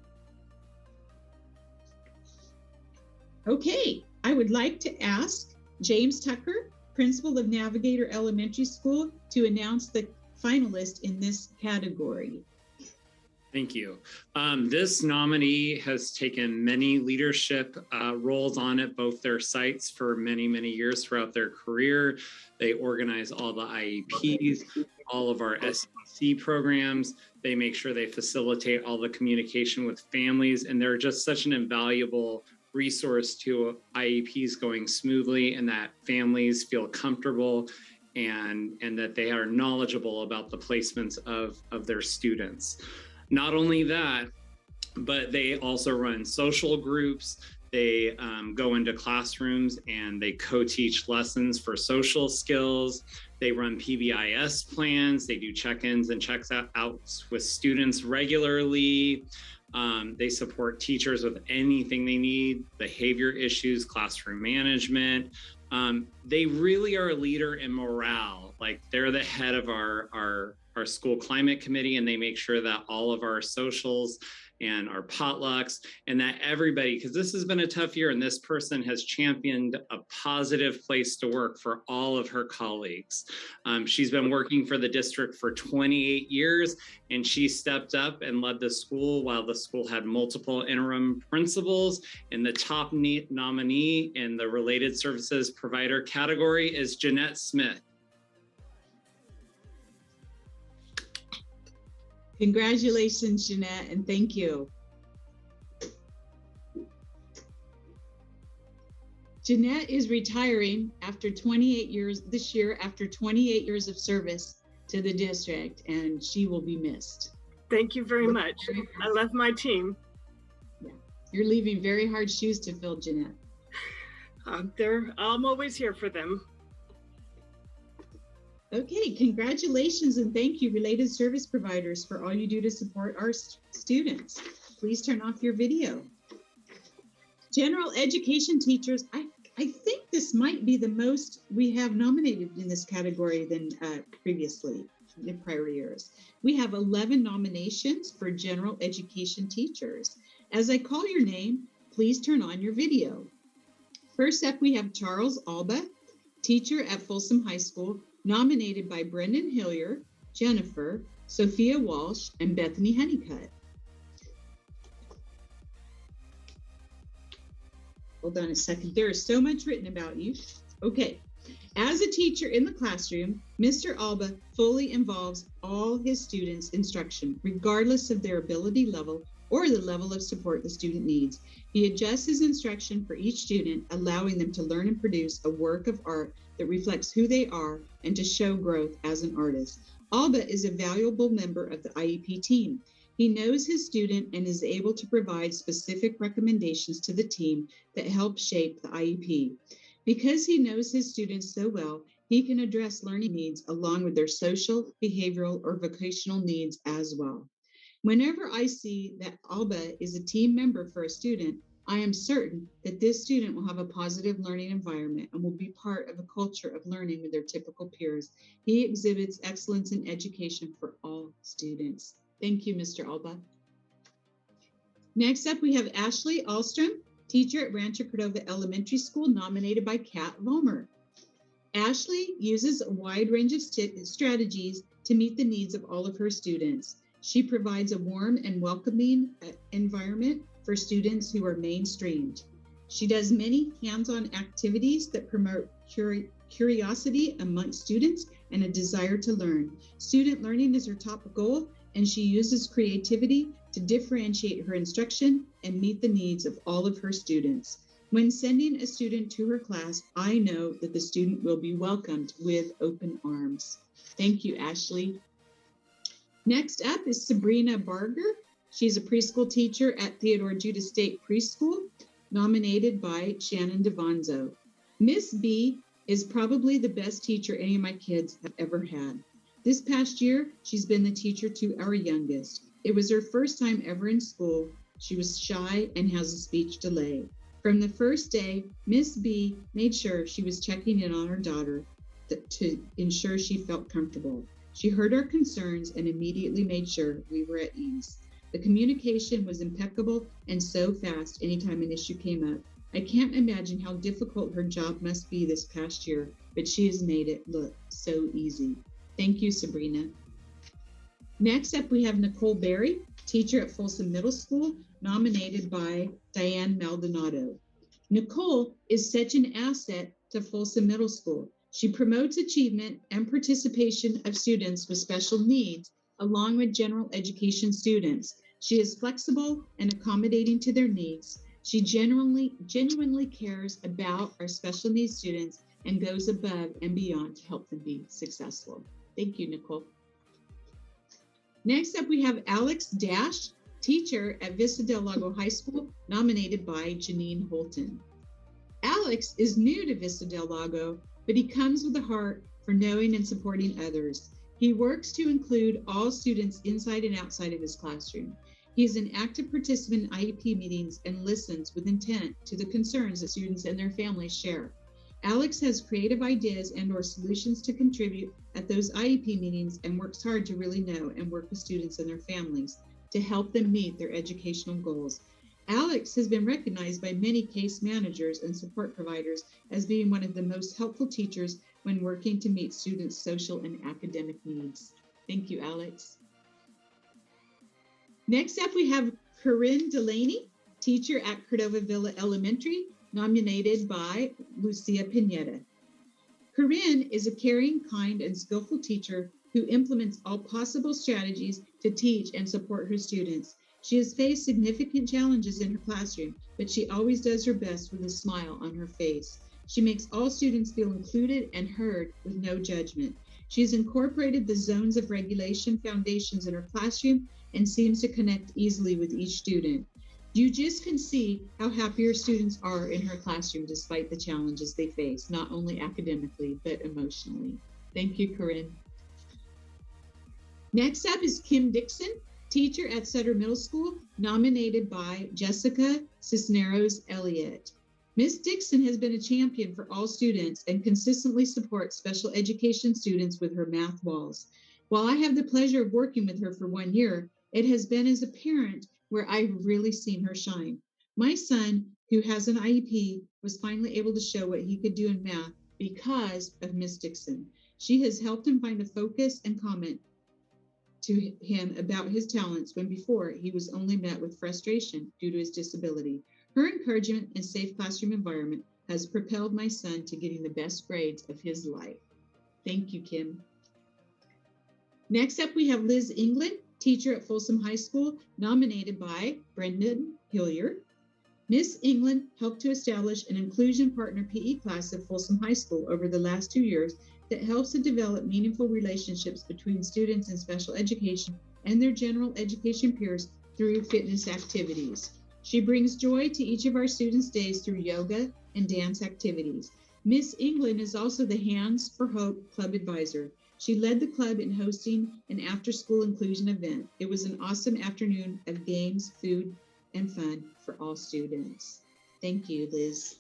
Okay, I would like to ask James Tucker, principal of Navigator Elementary School, to announce the finalist in this category. Thank you. This nominee has taken many leadership roles on at both their sites for many, many years throughout their career. They organize all the IEPs, all of our SEC programs. They make sure they facilitate all the communication with families, and they're just such an invaluable resource to IEPs going smoothly, and that families feel comfortable and that they are knowledgeable about the placements of their students. Not only that, but they also run social groups. They go into classrooms and they co-teach lessons for social skills. They run PBIS plans. They do check-ins and check-outs with students regularly. They support teachers with anything they need, behavior issues, classroom management. They really are a leader in morale. Like, they're the head of our school climate committee, and they make sure that all of our socials and our potlucks, and that everybody, because this has been a tough year, and this person has championed a positive place to work for all of her colleagues. She's been working for the district for 28 years, and she stepped up and led the school while the school had multiple interim principals. And the top nominee in the related services provider category is Jeanette Smith. Congratulations, Jeanette, and thank you. Jeanette is retiring after 28 years this year, after 28 years of service. to the district, and she will be missed. Thank you very much. I love my team. Yeah, you're leaving very hard shoes to fill, Jeanette. I'm always here for them. Okay, congratulations and thank you, related service providers, for all you do to support our students. Please turn off your video. General education teachers, I think this might be the most we have nominated in this category than previously in prior years. We have 11 nominations for general education teachers. As I call your name, please turn on your video. First up, we have Charles Alba, teacher at Folsom High School, nominated by Brendan Hillier, Jennifer, Sophia Walsh, and Bethany Honeycutt. Hold on a second. There is so much written about you. Okay. As a teacher in the classroom, Mr. Alba fully involves all his students' instruction, regardless of their ability level or the level of support the student needs. He adjusts his instruction for each student, allowing them to learn and produce a work of art that reflects who they are and to show growth as an artist. Alba is a valuable member of the IEP team. He knows his student and is able to provide specific recommendations to the team that help shape the IEP. Because he knows his students so well, he can address learning needs along with their social, behavioral, or vocational needs as well. Whenever I see that Alba is a team member for a student, I am certain that this student will have a positive learning environment and will be part of a culture of learning with their typical peers. He exhibits excellence in education for all students. Thank you, Mr. Alba. Next up, we have Ashley Alstrom, teacher at Rancho Cordova Elementary School, nominated by Kat Vollmer. Ashley uses a wide range of strategies to meet the needs of all of her students. She provides a warm and welcoming environment for students who are mainstreamed. She does many hands-on activities that promote curiosity amongst students and a desire to learn. Student learning is her top goal, and she uses creativity to differentiate her instruction and meet the needs of all of her students. When sending a student to her class, I know that the student will be welcomed with open arms. Thank you, Ashley. Next up is Sabrina Barger. She's a preschool teacher at Theodore Judas State Preschool, nominated by Shannon DeVonzo. Miss B is probably the best teacher any of my kids have ever had. This past year, she's been the teacher to our youngest. It was her first time ever in school. She was shy and has a speech delay. From the first day, Miss B made sure she was checking in on her daughter to ensure she felt comfortable. She heard our concerns and immediately made sure we were at ease. The communication was impeccable and so fast anytime an issue came up. I can't imagine how difficult her job must be this past year, but she has made it look so easy. Thank you, Sabrina. Next up, we have Nicole Berry, teacher at Folsom Middle School, nominated by Diane Maldonado. Nicole is such an asset to Folsom Middle School. She promotes achievement and participation of students with special needs, along with general education students. She is flexible and accommodating to their needs. She genuinely cares about our special needs students and goes above and beyond to help them be successful. Thank you, Nicole. Next up, we have Alex Dash, teacher at Vista del Lago High School, nominated by Janine Holton. Alex is new to Vista del Lago, but he comes with a heart for knowing and supporting others. He works to include all students inside and outside of his classroom. He is an active participant in IEP meetings and listens with intent to the concerns that students and their families share. Alex has creative ideas and/or solutions to contribute at those IEP meetings and works hard to really know and work with students and their families to help them meet their educational goals. Alex has been recognized by many case managers and support providers as being one of the most helpful teachers when working to meet students' social and academic needs. Thank you, Alex. Next up, we have Corinne Delaney, teacher at Cordova Villa Elementary, nominated by Lucia Pineda. Corinne is a caring, kind, and skillful teacher who implements all possible strategies to teach and support her students. She has faced significant challenges in her classroom, but she always does her best with a smile on her face. She makes all students feel included and heard with no judgment. She's incorporated the zones of regulation foundations in her classroom and seems to connect easily with each student. You just can see how happy her students are in her classroom despite the challenges they face, not only academically, but emotionally. Thank you, Corinne. Next up is Kim Dixon, teacher at Sutter Middle School, nominated by Jessica Cisneros Elliott. Ms. Dixon has been a champion for all students and consistently supports special education students with her math walls. While I have the pleasure of working with her for 1 year, it has been as a parent where I've really seen her shine. My son, who has an IEP, was finally able to show what he could do in math because of Ms. Dixon. She has helped him find a focus and comment to him about his talents when before he was only met with frustration due to his disability. Her encouragement and safe classroom environment has propelled my son to getting the best grades of his life. Thank you, Kim. Next up, we have Liz England, teacher at Folsom High School, nominated by Brendan Hillier. Miss England helped to establish an inclusion partner PE class at Folsom High School over the last 2 years that helps to develop meaningful relationships between students in special education and their general education peers through fitness activities. She brings joy to each of our students' days through yoga and dance activities. Miss England is also the Hands for Hope Club advisor. She led the club in hosting an after-school inclusion event. It was an awesome afternoon of games, food, and fun for all students. Thank you, Liz.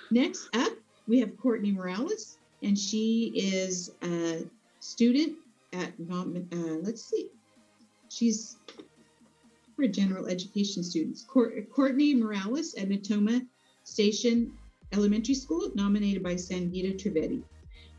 Next up, we have Courtney Morales, and she is a student at, she's for general education students. Courtney Morales at Natoma Station Elementary School, nominated by Sangita Trivedi.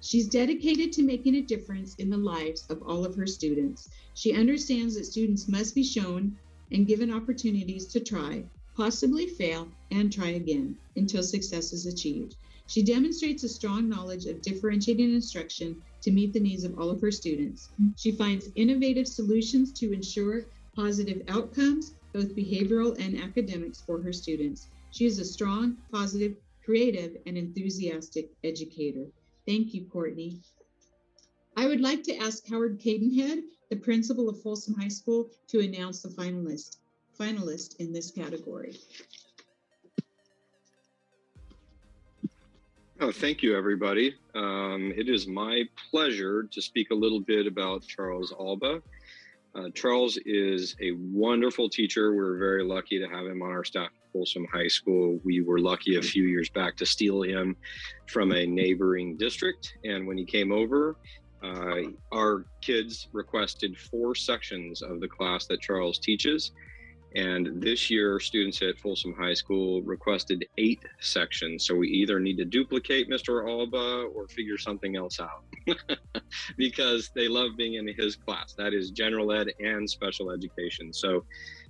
She's dedicated to making a difference in the lives of all of her students. She understands that students must be shown and given opportunities to try, possibly fail, and try again until success is achieved. She demonstrates a strong knowledge of differentiating instruction to meet the needs of all of her students. She finds innovative solutions to ensure positive outcomes, both behavioral and academics, for her students. She is a strong, positive, creative, and enthusiastic educator. Thank you, Courtney. I would like to ask Howard Cadenhead, the principal of Folsom High School, to announce the finalist in this category. Oh, thank you, everybody. It is my pleasure to speak a little bit about Charles Alba. Charles is a wonderful teacher. We're very lucky to have him on our staff at Folsom High School. We were lucky a few years back to steal him from a neighboring district. And when he came over, our kids requested 4 sections of the class that Charles teaches. And this year, students at Folsom High School requested 8 sections. So we either need to duplicate Mr. Alba or figure something else out because they love being in his class. That is general ed and special education. So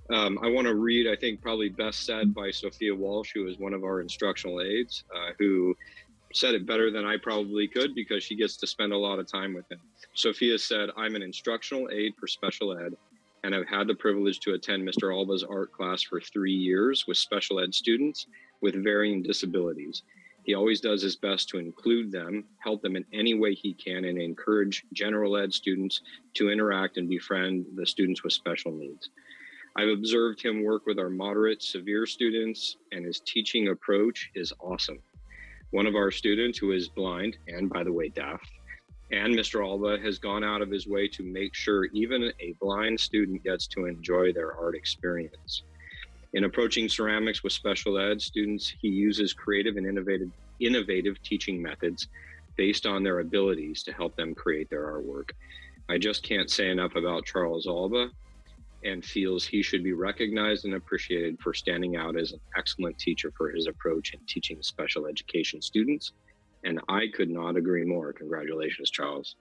I want to read, I think probably best said by Sophia Walsh, who is one of our instructional aides, who said it better than I probably could because she gets to spend a lot of time with him. Sophia said, "I'm an instructional aide for special ed, and I've had the privilege to attend Mr. Alba's art class for 3 years with special ed students with varying disabilities. He always does his best to include them, help them in any way he can, and encourage general ed students to interact and befriend the students with special needs. I've observed him work with our moderate, severe students, and his teaching approach is awesome. One of our students who is blind, and by the way, deaf, and Mr. Alba has gone out of his way to make sure even a blind student gets to enjoy their art experience. In approaching ceramics with special ed students, he uses creative and innovative teaching methods based on their abilities to help them create their artwork. I just can't say enough about Charles Alba and feels he should be recognized and appreciated for standing out as an excellent teacher for his approach in teaching special education students. And I could not agree more. Congratulations, Charles."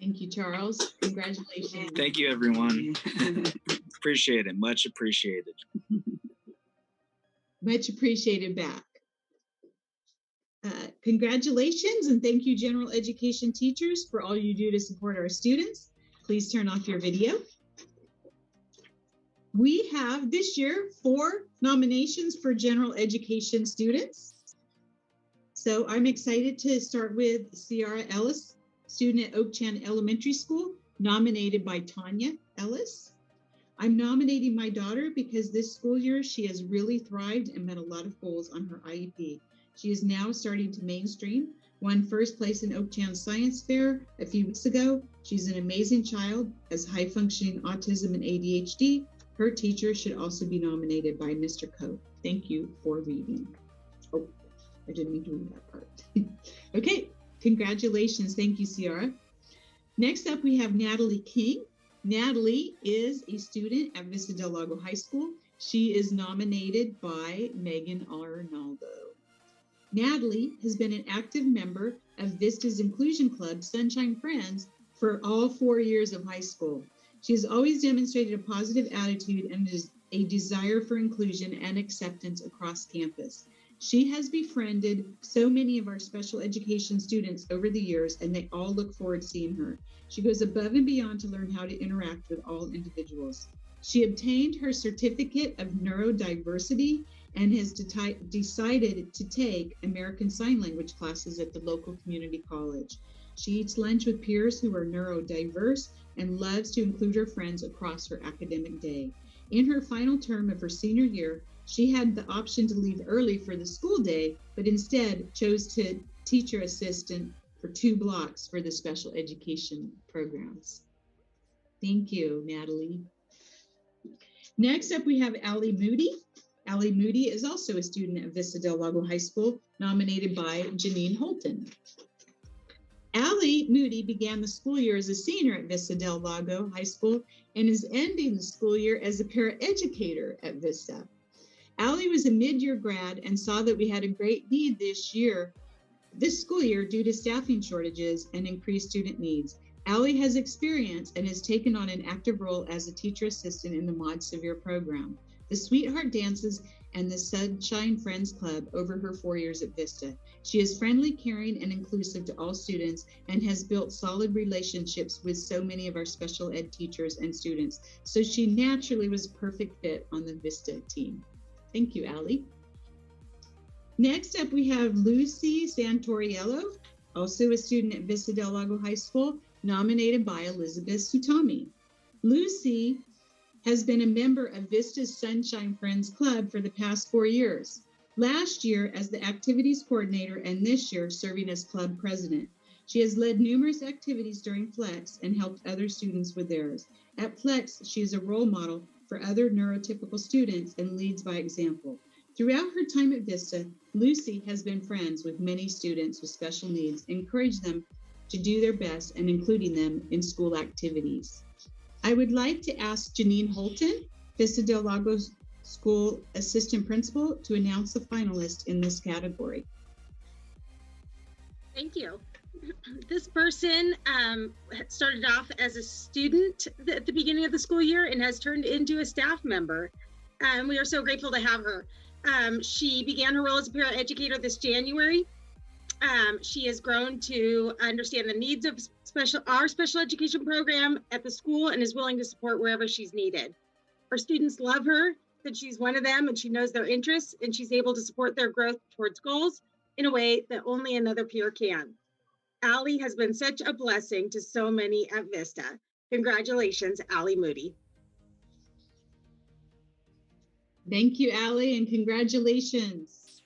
Thank you, Charles. Congratulations. Thank you, everyone. Appreciate it. Much appreciated. Much appreciated back. Congratulations, and thank you, general education teachers, for all you do to support our students. Please turn off your video. We have this year 4 nominations for general education students. So I'm excited to start with Ciara Ellis, student at Oakchan Elementary School, nominated by Tanya Ellis. I'm nominating my daughter because this school year she has really thrived and met a lot of goals on her IEP. She is now starting to mainstream, won first place in Oakchan Science Fair a few weeks ago. She's an amazing child, has high functioning autism and ADHD. Her teacher should also be nominated by Mr. Coe. Thank you for reading. Oh, I didn't mean to read that part. Okay, congratulations. Thank you, Ciara. Next up, we have Natalie King. Natalie is a student at Vista del Lago High School. She is nominated by Megan Arnaldo. Natalie has been an active member of Vista's Inclusion Club, Sunshine Friends, for all 4 years of high school. She has always demonstrated a positive attitude and a desire for inclusion and acceptance across campus. She has befriended so many of our special education students over the years, and they all look forward to seeing her. She goes above and beyond to learn how to interact with all individuals. She obtained her certificate of neurodiversity and has decided to take American Sign Language classes at the local community college. She eats lunch with peers who are neurodiverse and loves to include her friends across her academic day. In her final term of her senior year, she had the option to leave early for the school day, but instead chose to teacher assistant for 2 blocks for the special education programs. Thank you, Natalie. Next up, we have Allie Moody. Allie Moody is also a student at Vista del Lago High School, nominated by Janine Holton. Allie Moody began the school year as a senior at Vista del Lago High School and is ending the school year as a paraeducator at Vista. Allie was a mid-year grad and saw that we had a great need this school year due to staffing shortages and increased student needs. Allie has experience and has taken on an active role as a teacher assistant in the Mod Severe program, the Sweetheart Dances, and the Sunshine Friends Club over her 4 years at Vista. She is friendly, caring, and inclusive to all students and has built solid relationships with so many of our special ed teachers and students. So she naturally was a perfect fit on the Vista team. Thank you, Allie. Next up, we have Lucy Santoriello, also a student at Vista del Lago High School, nominated by Elizabeth Sutami. Lucy has been a member of Vista's Sunshine Friends Club for the past 4 years. Last year as the activities coordinator and this year serving as club president. She has led numerous activities during Flex and helped other students with theirs. At Flex, she is a role model for other neurotypical students and leads by example. Throughout her time at Vista, Lucy has been friends with many students with special needs, encouraged them to do their best and including them in school activities. I would like to ask Janine Holton, Vista del Lago School Assistant Principal, to announce the finalists in this category. Thank you. This person started off as a student at the beginning of the school year and has turned into a staff member. We are so grateful to have her. She began her role as a paraeducator this January. She has grown to understand the needs of our special education program at the school and is willing to support wherever she's needed. Our students love her, that she's one of them and she knows their interests and she's able to support their growth towards goals in a way that only another peer can. Allie has been such a blessing to so many at Vista. Congratulations, Allie Moody. Thank you, Allie, and congratulations.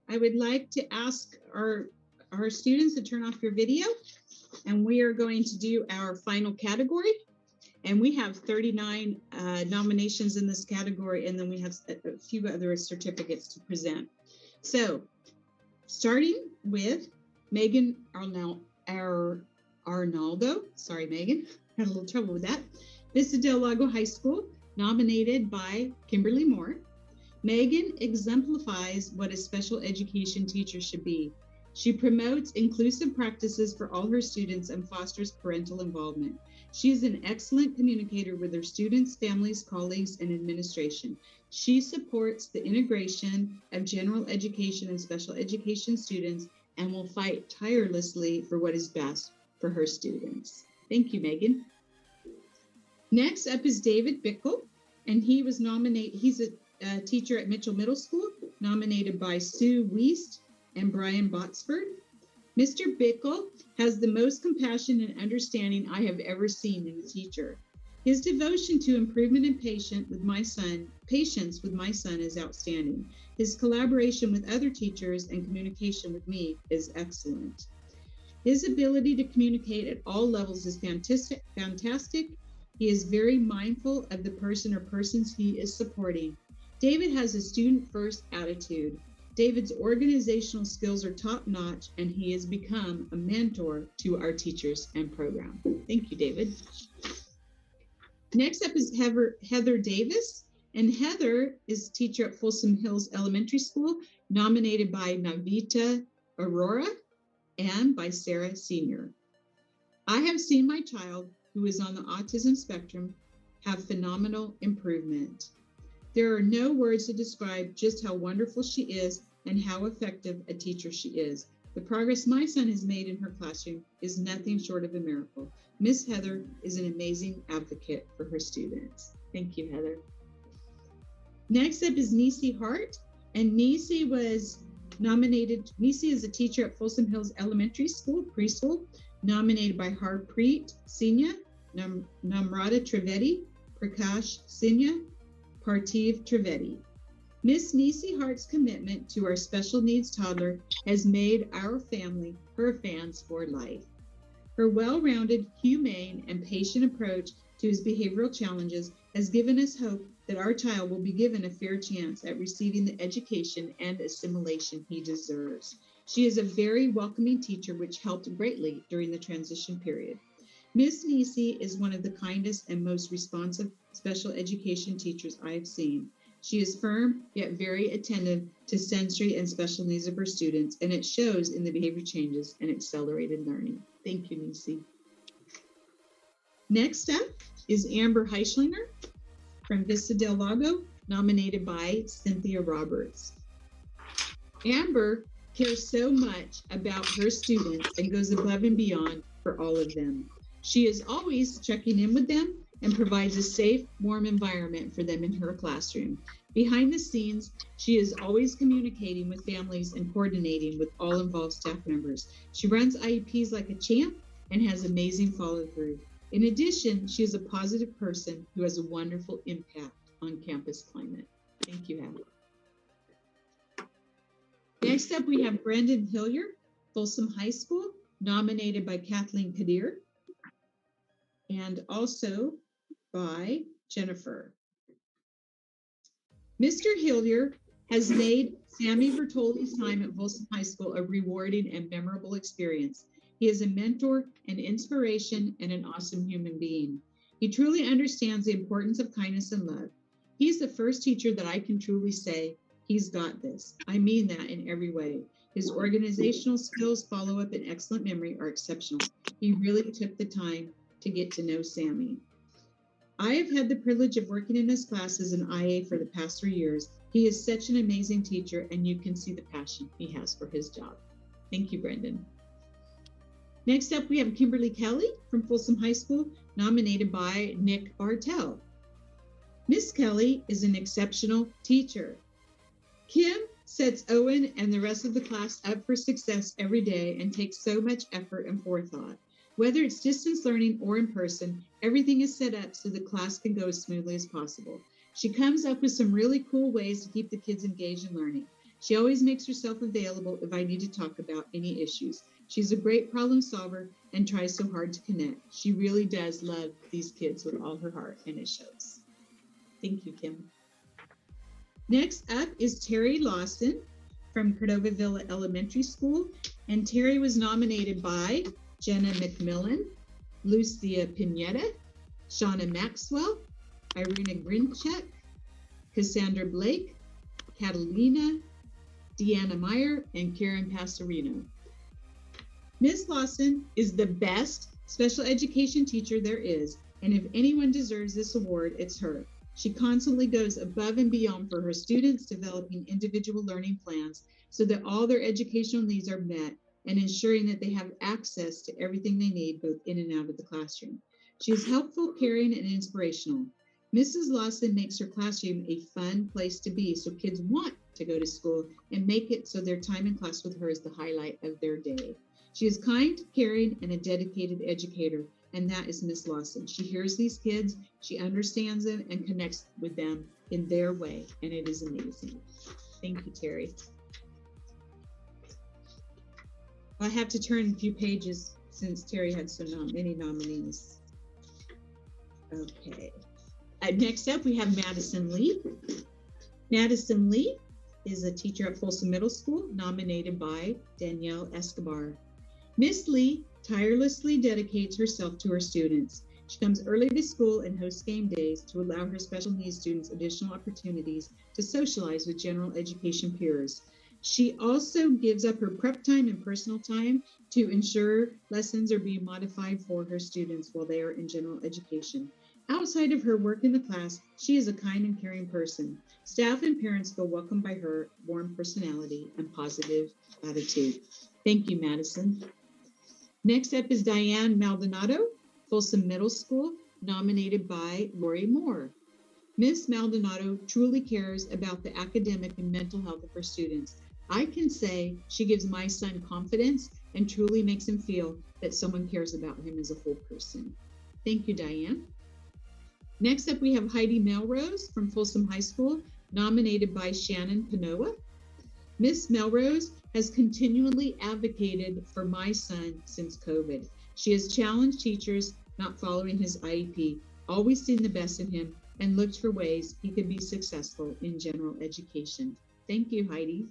I would like to ask our students to turn off your video, and we are going to do our final category. And we have 39 nominations in this category, and then we have a few other certificates to present. So, starting with Megan Arnaldo, sorry, Megan, had a little trouble with that. Vista del Lago High School, nominated by Kimberly Moore. Megan exemplifies what a special education teacher should be. She promotes inclusive practices for all her students and fosters parental involvement. She is an excellent communicator with her students, families, colleagues, and administration. She supports the integration of general education and special education students and will fight tirelessly for what is best for her students. Thank you, Megan. Next up is David Bickle, and he was nominated, he's a teacher at Mitchell Middle School, nominated by Sue Wiest. and Brian Botsford. Mr. Bickle has the most compassion and understanding I have ever seen in a teacher. His devotion to improvement and patience with my son is outstanding. His collaboration with other teachers and communication with me is excellent. His ability to communicate at all levels is fantastic. He is very mindful of the person or persons he is supporting. David has a student-first attitude. David's organizational skills are top-notch, and he has become a mentor to our teachers and program. Thank you, David. Next up is Heather Davis, and Heather is a teacher at Folsom Hills Elementary School, nominated by Navita Aurora and by Sarah Sr. I have seen my child, who is on the autism spectrum, have phenomenal improvement. There are no words to describe just how wonderful she is and how effective a teacher she is. The progress my son has made in her classroom is nothing short of a miracle. Miss Heather is an amazing advocate for her students. Thank you, Heather. Next up is Nisi Hart, and Nisi was nominated. Nisi is a teacher at Folsom Hills Elementary School, preschool, nominated by Harpreet Senior, Namrata Trivedi, Prakash Senior, Partiv Trivedi. Miss Nisi Hart's commitment to our special needs toddler has made our family her fans for life. Her well-rounded, humane, and patient approach to his behavioral challenges has given us hope that our child will be given a fair chance at receiving the education and assimilation he deserves. She is a very welcoming teacher, which helped greatly during the transition period. Miss Nisi is one of the kindest and most responsive special education teachers I have seen. She is firm, yet very attentive to sensory and special needs of her students, and it shows in the behavior changes and accelerated learning. Thank you, Nisi. Next up is Amber Heischlinger from Vista del Lago, nominated by Cynthia Roberts. Amber cares so much about her students and goes above and beyond for all of them. She is always checking in with them and provides a safe, warm environment for them in her classroom. Behind the scenes, she is always communicating with families and coordinating with all involved staff members. She runs IEPs like a champ and has amazing follow-through. In addition, she is a positive person who has a wonderful impact on campus climate. Thank you, Abby. Next up, we have Brendan Hillier, Folsom High School, nominated by Kathleen Kadir, and also by Jennifer. Mr. Hillier has made Sammy Bertoldi's time at Folsom High School a rewarding and memorable experience. He is a mentor, an inspiration, and an awesome human being. He truly understands the importance of kindness and love. He's the first teacher that I can truly say, he's got this. I mean that in every way. His organizational skills, follow-up, and excellent memory are exceptional. He really took the time to get to know Sammy. I have had the privilege of working in his class as an IA for the past 3 years. He is such an amazing teacher, and you can see the passion he has for his job. Thank you, Brendan. Next up, we have Kimberly Kelly from Folsom High School, nominated by Nick Bartell. Miss Kelly is an exceptional teacher. Kim sets Owen and the rest of the class up for success every day and takes so much effort and forethought. Whether it's distance learning or in person, everything is set up so the class can go as smoothly as possible. She comes up with some really cool ways to keep the kids engaged in learning. She always makes herself available if I need to talk about any issues. She's a great problem solver and tries so hard to connect. She really does love these kids with all her heart, and it shows. Thank you, Kim. Next up is Terry Lawson from Cordova Villa Elementary School, and Terry was nominated by Jenna McMillan, Lucia Pineda, Shauna Maxwell, Irina Grinchek, Cassandra Blake, Catalina, Deanna Meyer, and Karen Passerino. Ms. Lawson is the best special education teacher there is, and if anyone deserves this award, it's her. She constantly goes above and beyond for her students, developing individual learning plans so that all their educational needs are met and ensuring that they have access to everything they need both in and out of the classroom. She is helpful, caring, and inspirational. Mrs. Lawson makes her classroom a fun place to be so kids want to go to school and make it so their time in class with her is the highlight of their day. She is kind, caring, and a dedicated educator, and that is Miss Lawson. She hears these kids, she understands them, and connects with them in their way, and it is amazing. Thank you, Terry. I have to turn a few pages since Terry had so many nominees. Okay. Next up, we have Madison Lee. Madison Lee is a teacher at Folsom Middle School, nominated by Danielle Escobar. Miss Lee tirelessly dedicates herself to her students. She comes early to school and hosts game days to allow her special needs students additional opportunities to socialize with general education peers. She also gives up her prep time and personal time to ensure lessons are being modified for her students while they are in general education. Outside of her work in the class, she is a kind and caring person. Staff and parents feel welcomed by her warm personality and positive attitude. Thank you, Madison. Next up is Diane Maldonado, Folsom Middle School, nominated by Lori Moore. Miss Maldonado truly cares about the academic and mental health of her students. I can say she gives my son confidence and truly makes him feel that someone cares about him as a whole person. Thank you, Diane. Next up, we have Heidi Melrose from Folsom High School, nominated by Shannon Panoa. Miss Melrose has continually advocated for my son since COVID. She has challenged teachers not following his IEP, always seen the best in him, and looked for ways he could be successful in general education. Thank you, Heidi.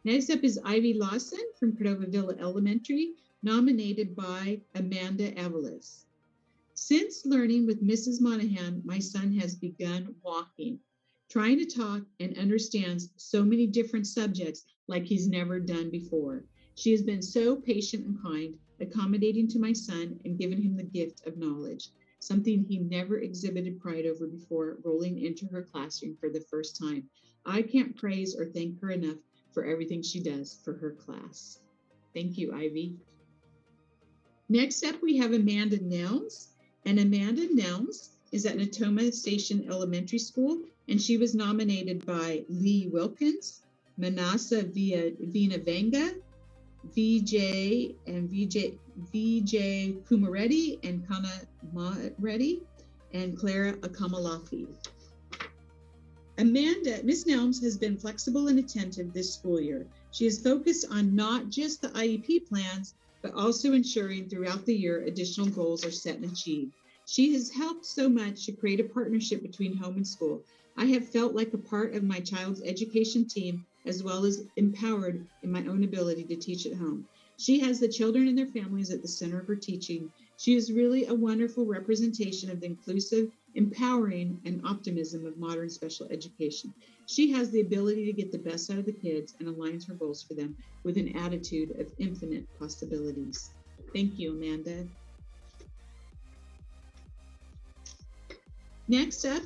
Next up is Ivy Lawson from Cordova Villa Elementary, nominated by Amanda Avalos. Since learning with Mrs. Monahan, my son has begun walking, trying to talk and understands so many different subjects like he's never done before. She has been so patient and kind, accommodating to my son and given him the gift of knowledge, something he never exhibited pride over before rolling into her classroom for the first time. I can't praise or thank her enough for everything she does for her class. Thank you, Ivy. Next up, we have Amanda Nelms. And Amanda Nelms is at Natoma Station Elementary School, and she was nominated by Lee Wilkins, Manasa Vinavanga, VJ Kumareddy, and Kana Reddy, and Clara Akamalafi. Miss Nelms has been flexible and attentive this school year. She is focused on not just the IEP plans, but also ensuring throughout the year additional goals are set and achieved. She has helped so much to create a partnership between home and school. I have felt like a part of my child's education team, as well as empowered in my own ability to teach at home. She has the children and their families at the center of her teaching. She is really a wonderful representation of the inclusive, empowering, and optimism of modern special education. She has the ability to get the best out of the kids and aligns her goals for them with an attitude of infinite possibilities. Thank you, Amanda. Next up,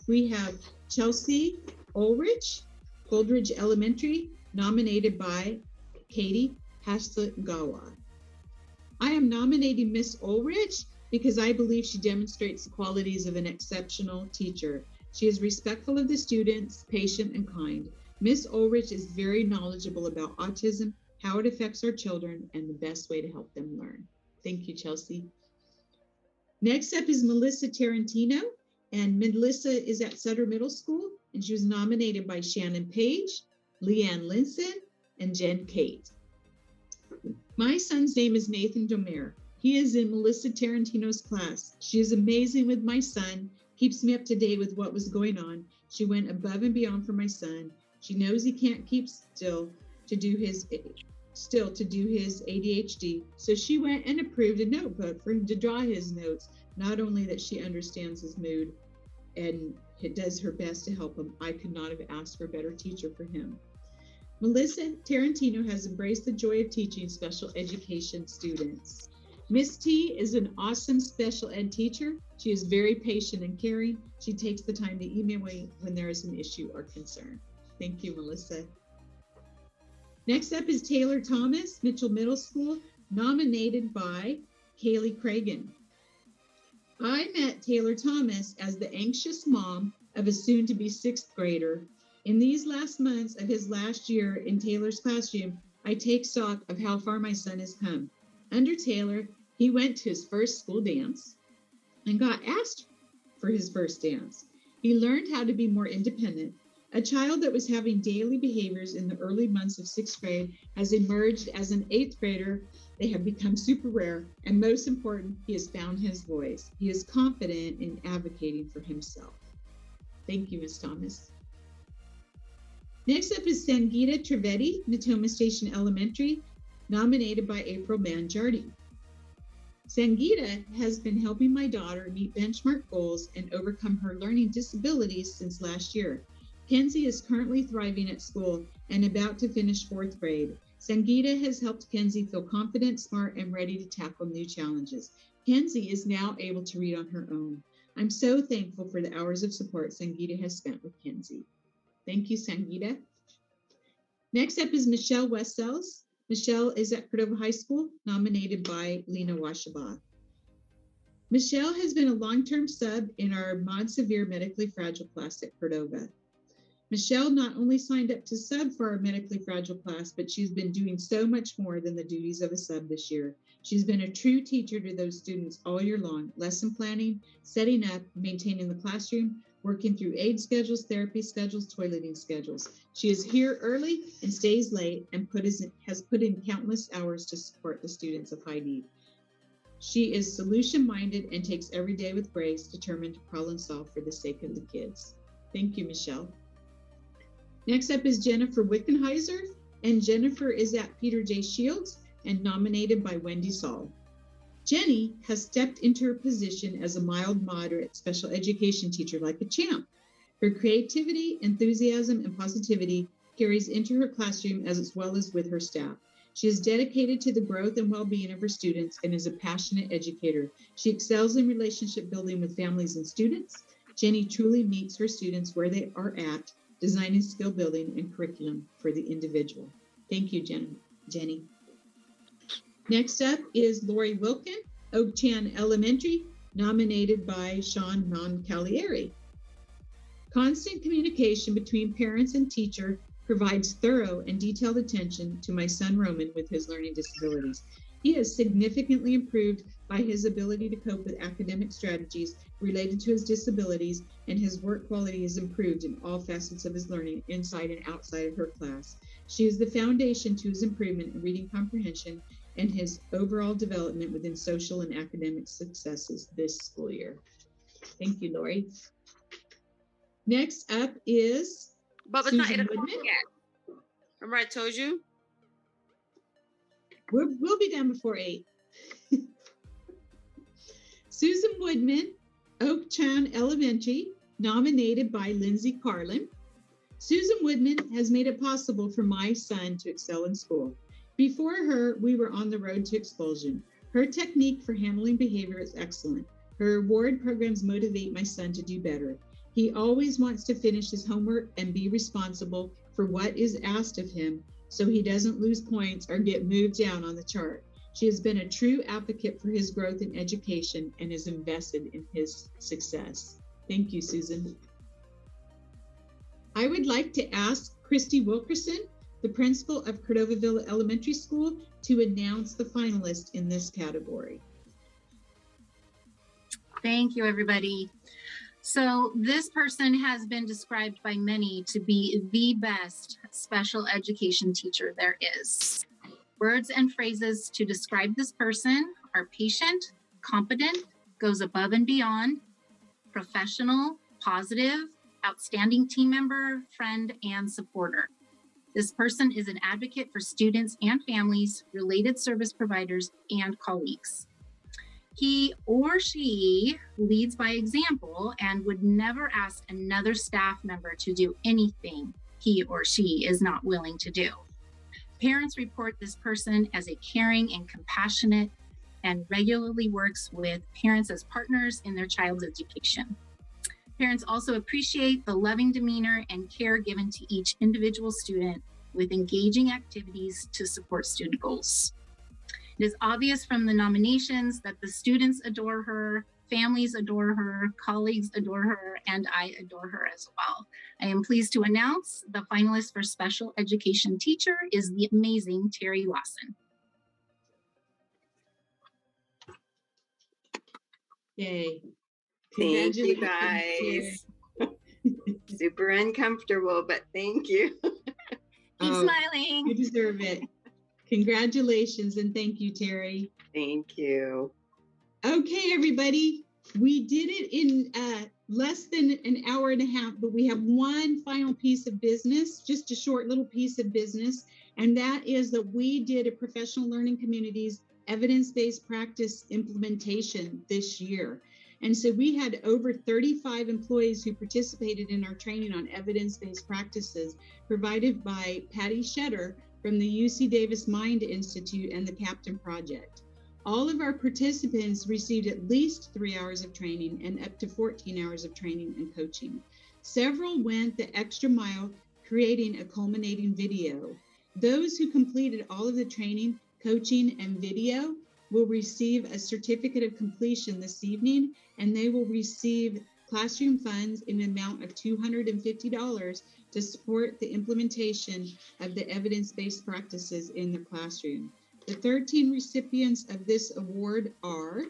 we have Chelsea Ulrich, Goldridge Elementary, nominated by Katie Hasagawa. I am nominating Miss Ulrich because I believe she demonstrates the qualities of an exceptional teacher. She is respectful of the students, patient, and kind. Miss Ulrich is very knowledgeable about autism, how it affects our children, and the best way to help them learn. Thank you, Chelsea. Next up is Melissa Tarantino, and Melissa is at Sutter Middle School, and she was nominated by Shannon Page, Leanne Linson, and Jen Kate. My son's name is Nathan Domer. He is in Melissa Tarantino's class. She is amazing with my son, keeps me up to date with what was going on. She went above and beyond for my son. She knows he can't keep still to do his ADHD. So she went and approved a notebook for him to draw his notes. Not only that she understands his mood and does her best to help him, I could not have asked for a better teacher for him. Melissa Tarantino has embraced the joy of teaching special education students. Miss T is an awesome special ed teacher. She is very patient and caring. She takes the time to email me when there is an issue or concern. Thank you, Melissa. Next up is Taylor Thomas, Mitchell Middle School, nominated by Kaylee Cragen. I met Taylor Thomas as the anxious mom of a soon-to-be 6th grader In these last months of his last year in Taylor's classroom, I take stock of how far my son has come. Under Taylor, he went to his first school dance and got asked for his first dance. He learned how to be more independent. A child that was having daily behaviors in the early months of 6th grade has emerged as an 8th grader. They have become super rare. And most important, he has found his voice. He is confident in advocating for himself. Thank you, Ms. Thomas. Next up is Sangeeta Trivedi, Natoma Station Elementary, nominated by April Mangiardi. Sangeeta has been helping my daughter meet benchmark goals and overcome her learning disabilities since last year. Kenzie is currently thriving at school and about to finish 4th grade. Sangeeta has helped Kenzie feel confident, smart, and ready to tackle new challenges. Kenzie is now able to read on her own. I'm so thankful for the hours of support Sangeeta has spent with Kenzie. Thank you, Sangeeta. Next up is Michelle Westels. Michelle is at Cordova High School, nominated by Lena Washabaugh. Michelle has been a long-term sub in our Mod Severe Medically Fragile class at Cordova. Michelle not only signed up to sub for our medically fragile class, but she's been doing so much more than the duties of a sub this year. She's been a true teacher to those students all year long, lesson planning, setting up, maintaining the classroom, working through aid schedules, therapy schedules, toileting schedules. She is here early and stays late and has put in countless hours to support the students of high need. She is solution-minded and takes every day with grace, determined to problem solve for the sake of the kids. Thank you, Michelle. Next up is Jennifer Wickenheiser, and Jennifer is at Peter J. Shields and nominated by Wendy Saul. Jenny has stepped into her position as a mild, moderate special education teacher like a champ. Her creativity, enthusiasm, and positivity carries into her classroom as well as with her staff. She is dedicated to the growth and well-being of her students and is a passionate educator. She excels in relationship building with families and students. Jenny truly meets her students where they are at, designing skill building and curriculum for the individual. Thank you, Jenny. Next up is Lori Wilkin, Oak Chan Elementary, nominated by Sean Moncalieri. Constant communication between parents and teacher provides thorough and detailed attention to my son Roman with his learning disabilities. He has significantly improved by his ability to cope with academic strategies related to his disabilities, and his work quality has improved in all facets of his learning inside and outside of her class. She is the foundation to his improvement in reading comprehension and his overall development within social and academic successes this school year. Thank you, Lori. Next up is But it's not 8 Susan o'clock Woodman. yet. Remember I told you? We'll be done before 8. Susan Woodman, Oak Chan Elementary, nominated by Lindsay Carlin. Susan Woodman has made it possible for my son to excel in school. Before her, we were on the road to expulsion. Her technique for handling behavior is excellent. Her reward programs motivate my son to do better. He always wants to finish his homework and be responsible for what is asked of him, so he doesn't lose points or get moved down on the chart. She has been a true advocate for his growth in education and is invested in his success. Thank you, Susan. I would like to ask Christy Wilkerson, the principal of Cordovaville Elementary School, to announce the finalists in this category. Thank you, everybody. So this person has been described by many to be the best special education teacher there is. Words and phrases to describe this person are patient, competent, goes above and beyond, professional, positive, outstanding team member, friend, and supporter. This person is an advocate for students and families, related service providers, and colleagues. He or she leads by example and would never ask another staff member to do anything he or she is not willing to do. Parents report this person as a caring and compassionate and regularly works with parents as partners in their child's education. Parents also appreciate the loving demeanor and care given to each individual student with engaging activities to support student goals. It is obvious from the nominations that the students adore her, Families adore her, colleagues adore her, and I adore her as well. I am pleased to announce the finalist for special education teacher is the amazing Terry Lawson. Yay. Thank you Congratulations, guys. Super uncomfortable, but thank you. Keep smiling. You deserve it. Congratulations and thank you, Terry. Thank you. Okay, everybody. We did it in less than an hour and a half, but we have one final piece of business, just a short little piece of business, and that is that we did a professional learning communities evidence-based practice implementation this year. And so we had over 35 employees who participated in our training on evidence-based practices provided by Patty Shetter from the UC Davis Mind Institute and the Captain Project. All of our participants received at least 3 hours of training and up to 14 hours of training and coaching. Several went the extra mile, creating a culminating video. Those who completed all of the training, coaching, and video will receive a certificate of completion this evening, and they will receive classroom funds in an amount of $250 to support the implementation of the evidence-based practices in the classroom. The 13 recipients of this award are,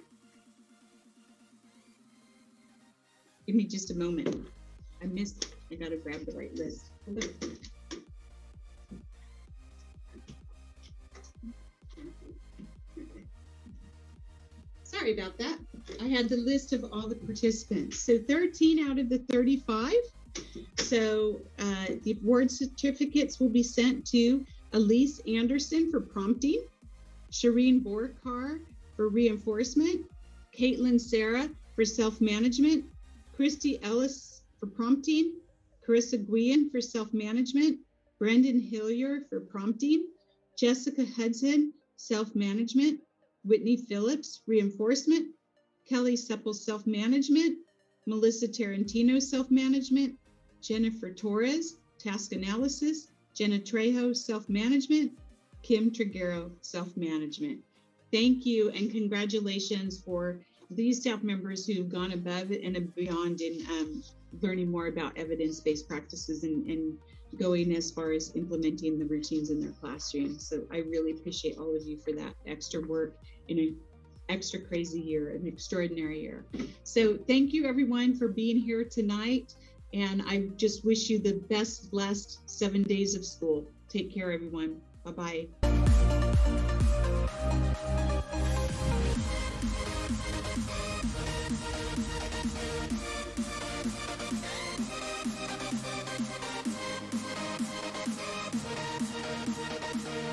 give me just a moment. I gotta grab the right list. Hold on. Sorry about that. I had the list of all the participants. So 13 out of the 35. So the award certificates will be sent to Elise Anderson for prompting, Shireen Borkar for reinforcement, Caitlin Sarah for self-management, Christy Ellis for prompting, Carissa Guillen for self-management, Brendan Hillier for prompting, Jessica Hudson, self-management, Whitney Phillips, reinforcement, Kelly Seppel, self-management, Melissa Tarantino, self-management, Jennifer Torres, task analysis, Jenna Trejo, self-management, Kim Triguero, self-management. Thank you and congratulations for these staff members who've gone above and beyond in learning more about evidence-based practices and going as far as implementing the routines in their classroom. So I really appreciate all of you for that extra work in an extra crazy year, an extraordinary year. So thank you everyone for being here tonight. And I just wish you the best blessed 7 days of school. Take care, everyone. Bye-bye.